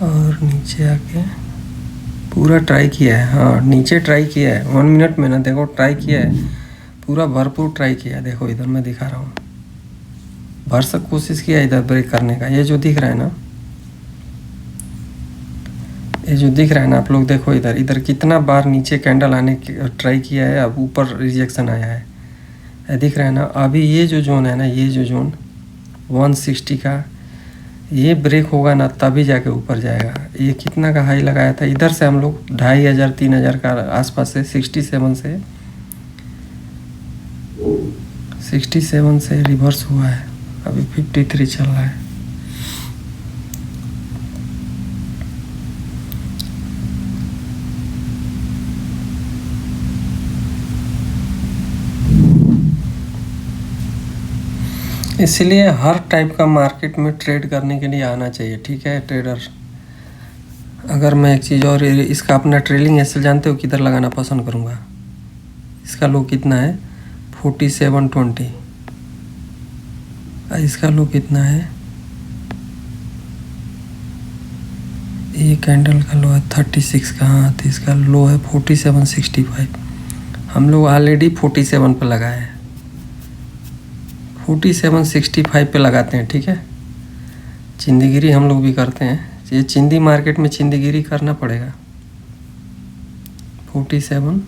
और नीचे आके पूरा ट्राई किया है। हाँ नीचे ट्राई किया है 1 मिनट में ना, देखो ट्राई किया है पूरा, भरपूर ट्राई किया है। देखो इधर मैं दिखा रहा हूँ, भरसक कोशिश किया इधर ब्रेक करने का। ये जो दिख रहा है ना, ये जो दिख रहा है ना, आप लोग देखो इधर इधर कितना बार नीचे कैंडल आने की ट्राई किया है, अब ऊपर रिजेक्शन आया है, ये दिख रहा है ना। अभी ये जो जोन है ना, ये जो जोन 160 का, ये ब्रेक होगा ना तभी जाके ऊपर जाएगा। ये कितना का हाई लगाया था, इधर से हम लोग 2500 3000 का आसपास से 67 से रिवर्स हुआ है, अभी 53 चल रहा है। इसलिए हर टाइप का मार्केट में ट्रेड करने के लिए आना चाहिए, ठीक है ट्रेडर। अगर मैं एक चीज़ और, इसका अपना ट्रेलिंग एसएल जानते हो किधर लगाना पसंद करूँगा। इसका लो कितना है 4720, इसका लो कितना है, ये कैंडल का लो है 36 का। हाँ तो इसका लो है 4765। हम लोग ऑलरेडी 47 पे लगाए हैं, 4765 पे लगाते हैं, ठीक है। चिंदीगिरी हम लोग भी करते हैं, ये चिंदी मार्केट में चिंदीगिरी करना पड़ेगा। 47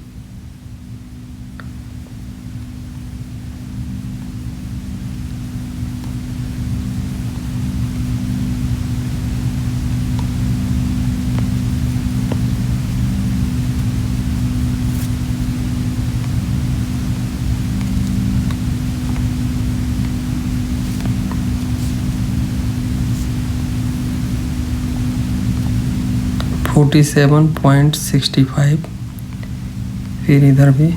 47.65, फिर इधर भी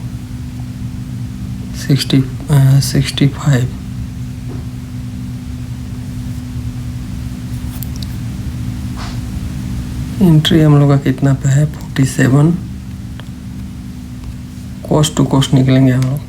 65। एंट्री हम लोग का कितना पे है 47, कोस्ट टू कोस्ट निकलेंगे हम लोग।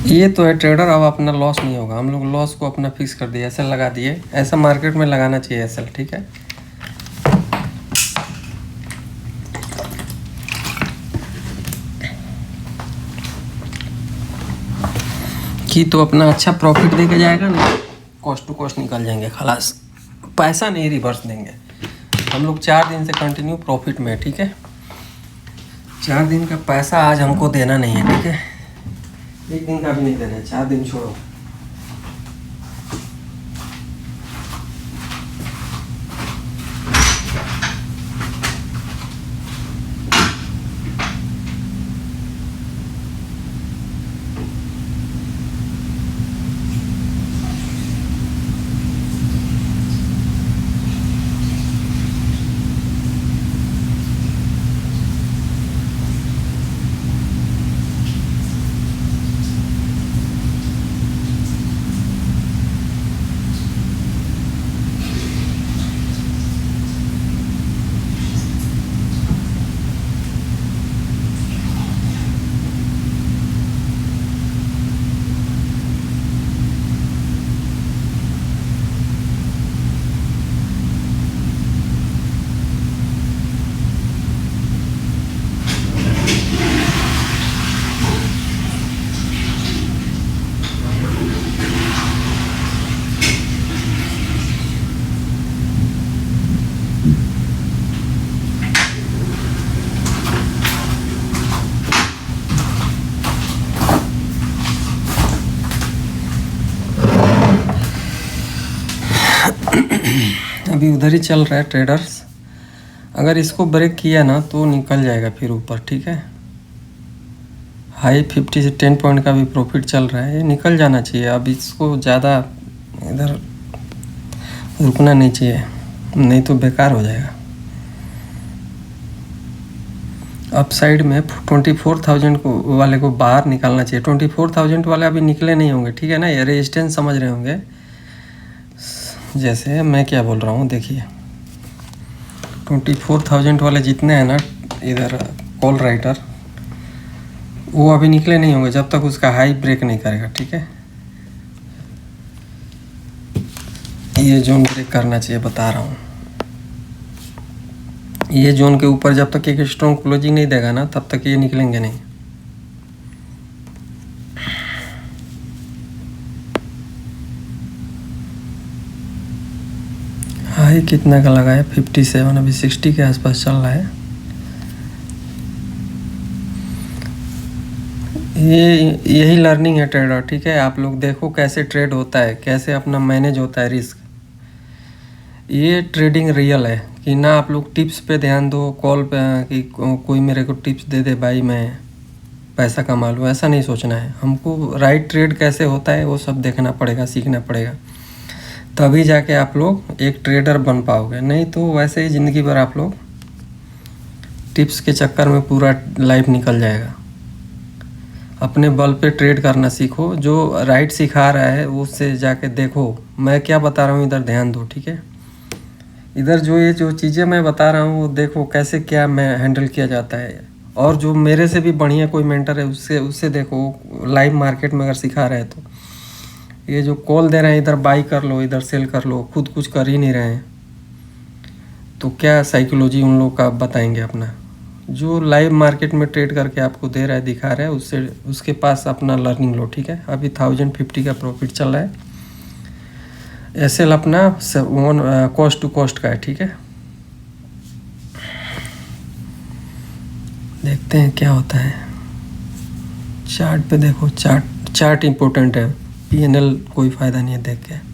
ये तो है ट्रेडर, अब अपना लॉस नहीं होगा। हम लोग लॉस को अपना फिक्स कर दिए, एसएल लगा दिए। ऐसा मार्केट में लगाना चाहिए एसएल, ठीक है। कि तो अपना अच्छा प्रॉफिट दे के जाएगा ना, कॉस्ट टू कॉस्ट निकल जाएंगे खलास, पैसा नहीं रिवर्स देंगे हम लोग। 4 दिन से कंटिन्यू प्रॉफिट में, ठीक है। 4 दिन का पैसा आज हमको देना नहीं है, ठीक है। 1 दिन का भी नहीं देना है, 4 दिन छोड़ो। अभी उधर ही चल रहा है ट्रेडर्स। अगर इसको ब्रेक किया ना तो निकल जाएगा फिर ऊपर, ठीक है। हाई 50 से 10 पॉइंट का भी प्रॉफिट चल रहा है, ये निकल जाना चाहिए। अब इसको ज़्यादा इधर रुकना नहीं चाहिए, नहीं तो बेकार हो जाएगा। अप साइड में 24,000 को वाले को बाहर निकालना चाहिए। 24,000 वाले अभी निकले नहीं होंगे, ठीक है ना। ये रेजिस्टेंस समझ रहे होंगे। जैसे मैं क्या बोल रहा हूँ देखिए, 24,000 वाले जितने हैं ना इधर कॉल राइटर, वो अभी निकले नहीं होंगे जब तक उसका हाई ब्रेक नहीं करेगा, ठीक है। ये जोन ब्रेक करना चाहिए, बता रहा हूँ। ये जोन के ऊपर जब तक एक स्ट्रॉन्ग क्लोजिंग नहीं देगा ना तब तक ये निकलेंगे नहीं। हाई कितना का लगा है? 57, अभी 60 के आसपास चल रहा है। यही लर्निंग है ट्रेडर, ठीक है। आप लोग देखो कैसे ट्रेड होता है, कैसे अपना मैनेज होता है रिस्क। ये ट्रेडिंग रियल है कि ना आप लोग टिप्स पे ध्यान दो, कॉल पे कि कोई मेरे को टिप्स दे दे भाई मैं पैसा कमा लूँ, ऐसा नहीं सोचना है हमको। राइट ट्रेड कैसे होता है वो सब देखना पड़ेगा, सीखना पड़ेगा, तभी जाके आप लोग एक ट्रेडर बन पाओगे। नहीं तो वैसे ही ज़िंदगी भर आप लोग टिप्स के चक्कर में पूरा लाइफ निकल जाएगा। अपने बल पे ट्रेड करना सीखो, जो राइट सिखा रहा है उससे जाके देखो मैं क्या बता रहा हूँ, इधर ध्यान दो, ठीक है। इधर जो चीज़ें मैं बता रहा हूँ वो देखो कैसे क्या मैं हैंडल किया जाता है। और जो मेरे से भी बढ़िया कोई मेंटर है उससे देखो लाइव मार्केट में अगर सिखा रहे हैं तो। ये जो कॉल दे रहे हैं इधर बाई कर लो, इधर सेल कर लो, खुद कुछ कर ही नहीं रहे हैं, तो क्या साइकोलॉजी उन लोग का बताएंगे अपना। जो लाइव मार्केट में ट्रेड करके आपको दे रहा है, दिखा रहा है, उससे उसके पास अपना लर्निंग लो, ठीक है। अभी 1050 का प्रॉफिट चल रहा है। एसएल अपना कॉस्ट टू कॉस्ट का है, ठीक है। देखते हैं क्या होता है। चार्ट पे देखो, चार्ट इम्पोर्टेंट है, पीएनएल कोई फ़ायदा नहीं है देख के।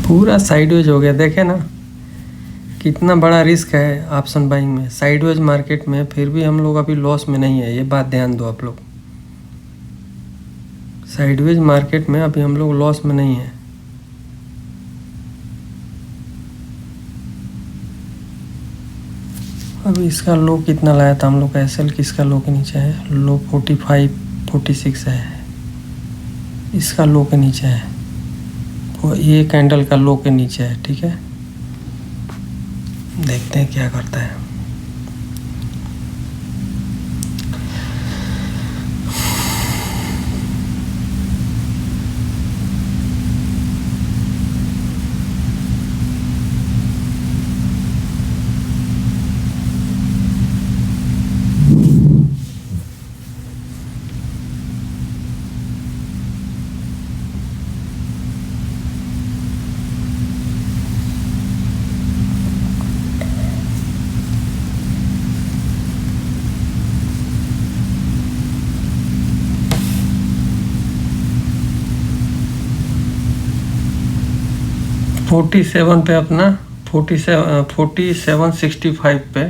पूरा साइडवेज हो गया, देखे ना कितना बड़ा रिस्क है ऑप्शन बाइंग में, साइडवेज मार्केट में। फिर भी हम लोग अभी लॉस में नहीं है, ये बात ध्यान दो आप लोग। साइडवेज मार्केट में अभी हम लोग लॉस में नहीं है। अभी इसका लो कितना लाया था हम लोग का एसएल, किसका लो के नीचे है, लो 45 46 है, इसका लो के नीचे है, वो ये कैंडल का लो के नीचे है। ठीक है, देखते हैं क्या करता है। पे अपना 4765 पे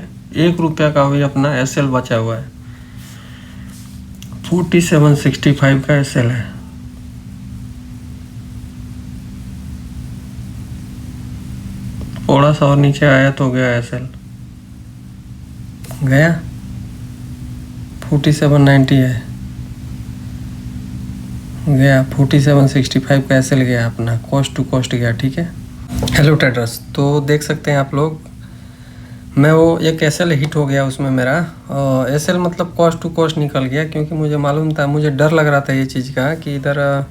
1 रुपया का भी अपना एसएल बचा हुआ है। 4765 का एसएल है। थोड़ा सा और नीचे आया तो गया एसएल, गया 4790 है, गया 4765 का एसएल गया अपना, कॉस्ट टू कॉस्ट गया। ठीक है, हेलो ट्रेडर्स, तो देख सकते हैं आप लोग, मैं वो एक एसएल हिट हो गया उसमें मेरा, एसएल मतलब कॉस्ट टू कॉस्ट निकल गया, क्योंकि मुझे मालूम था, मुझे डर लग रहा था ये चीज़ का कि इधर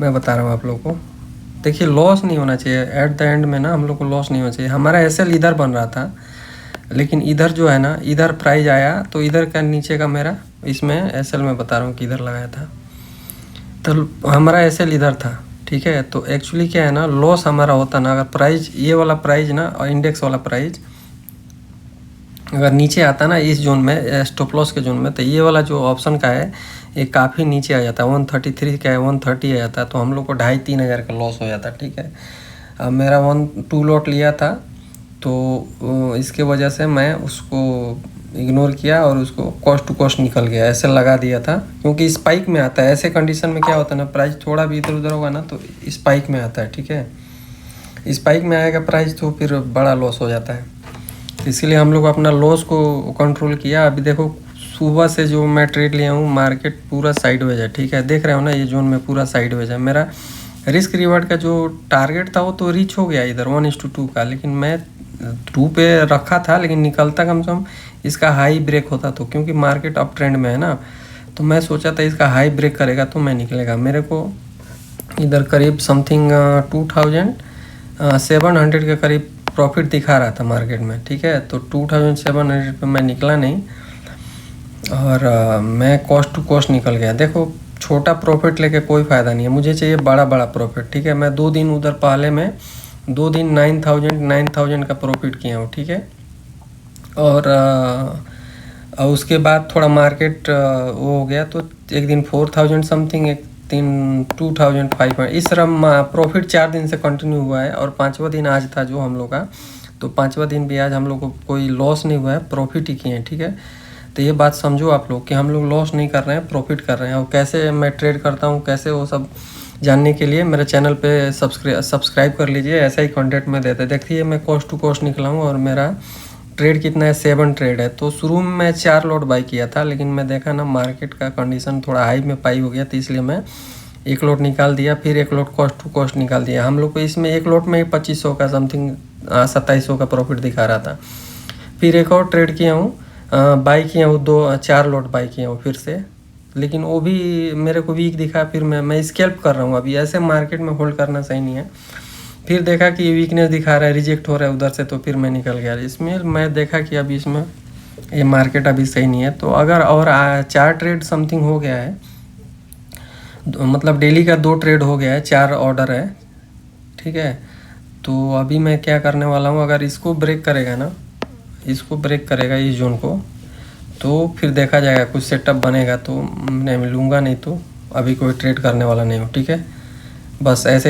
मैं बता रहा हूँ आप लोग को, देखिए लॉस नहीं होना चाहिए एट द एंड में ना, हम लोग को लॉस नहीं होना चाहिए। हमारा एसएल इधर बन रहा था, लेकिन इधर जो है ना, इधर प्राइस आया तो इधर का नीचे का मेरा, इसमें एसएल में बता रहा हूँ कि इधर लगाया था, तो हमारा एसएल इधर था। ठीक है, तो एक्चुअली क्या है ना, लॉस हमारा होता ना, अगर प्राइस ये वाला प्राइस ना, और इंडेक्स वाला प्राइस अगर नीचे आता ना इस जोन में, स्टॉप लॉस के जोन में, तो ये वाला जो ऑप्शन का है ये काफ़ी नीचे आ जाता है, 133 का है, 130 आ जाता है, तो हम लोग को 2,500-3 हज़ार का लॉस हो जाता है। ठीक है, अब मेरा 2 लॉट लिया था, तो इसके वजह से मैं उसको इग्नोर किया और उसको कॉस्ट टू कॉस्ट निकल गया, ऐसे लगा दिया था, क्योंकि स्पाइक में आता है। ऐसे कंडीशन में क्या होता है ना, प्राइस थोड़ा भी इधर उधर होगा ना तो स्पाइक में आता है। ठीक है, स्पाइक में आएगा प्राइस तो फिर बड़ा लॉस हो जाता है, इसलिए हम लोग अपना लॉस को कंट्रोल किया। अभी देखो सुबह से जो मैं ट्रेड लिया हूँ, मार्केट पूरा साइडवेज है। ठीक है, देख रहे हो ना, ये जोन में पूरा साइडवेज है। मेरा रिस्क रिवार्ड का जो टारगेट था वो तो रीच हो गया इधर 1:2 का, लेकिन मैं 2 पे रखा था, लेकिन निकलता कम से कम इसका हाई ब्रेक होता, तो क्योंकि मार्केट अप ट्रेंड में है ना, तो मैं सोचा था इसका हाई ब्रेक करेगा तो मैं निकलेगा। मेरे को इधर करीब समथिंग 2700 के करीब प्रॉफिट दिखा रहा था मार्केट में। ठीक है, तो 2700 पे मैं निकला नहीं, और मैं कॉस्ट टू कॉस्ट निकल गया। देखो छोटा प्रॉफिट लेके कोई फ़ायदा नहीं है, मुझे चाहिए बड़ा बड़ा प्रॉफिट। ठीक है, मैं 2 दिन उधर पहले में 2 दिन 9,000 का प्रॉफिट किया हूँ। ठीक है, और उसके बाद थोड़ा मार्केट वो हो गया, तो एक दिन 4,000 समथिंग, एक दिन 2,500, इस तरह प्रॉफिट 4 दिन से कंटिन्यू हुआ है, और 5वां दिन आज था जो हम लोग का, तो 5वां दिन भी आज हम लोग को कोई लॉस नहीं हुआ है, प्रॉफिट ही किए हैं। ठीक है, तो ये बात समझो आप लोग कि हम लोग लॉस नहीं कर रहे हैं, प्रॉफिट कर रहे हैं। और कैसे मैं ट्रेड करता हूँ, कैसे वो सब जानने के लिए मेरे चैनल पे सब्सक्राइब कर लीजिए, ऐसा ही कंटेंट में देते। देखिए मैं कॉस्ट टू कॉस्ट निकला हूँ, और मेरा ट्रेड कितना है, 7 ट्रेड है। तो शुरू में मैं 4 लॉट बाई किया था, लेकिन मैं देखा ना मार्केट का कंडीशन थोड़ा हाई में पाई हो गया, तो इसलिए मैं 1 लॉट निकाल दिया, फिर 1 लॉट कॉस्ट टू कॉस्ट निकाल दिया। हम लोग को इसमें 1 लॉट में ही 2500 का समथिंग 2700 का प्रॉफिट दिखा रहा था। फिर एक और ट्रेड किया हूँ, बाई किया हूँ, 4 लॉट बाई किया हूँ फिर से, लेकिन वो भी मेरे को वीक दिखा। फिर मैं स्कैल्प कर रहा हूँ, अभी ऐसे मार्केट में होल्ड करना सही नहीं है। फिर देखा कि वीकनेस दिखा रहा है, रिजेक्ट हो रहा है उधर से, तो फिर मैं निकल गया। इसमें मैं देखा कि अभी इसमें ये मार्केट अभी सही नहीं है, तो अगर और 4 ट्रेड समथिंग हो गया है, मतलब डेली का 2 ट्रेड हो गया है, 4 ऑर्डर है। ठीक है, तो अभी मैं क्या करने वाला हूँ, अगर इसको ब्रेक करेगा ना, इसको ब्रेक करेगा इस जोन को, तो फिर देखा जाएगा, कुछ सेटअप बनेगा तो मैं लूँगा, नहीं तो अभी कोई ट्रेड करने वाला नहीं हूँ। ठीक है, बस ऐसे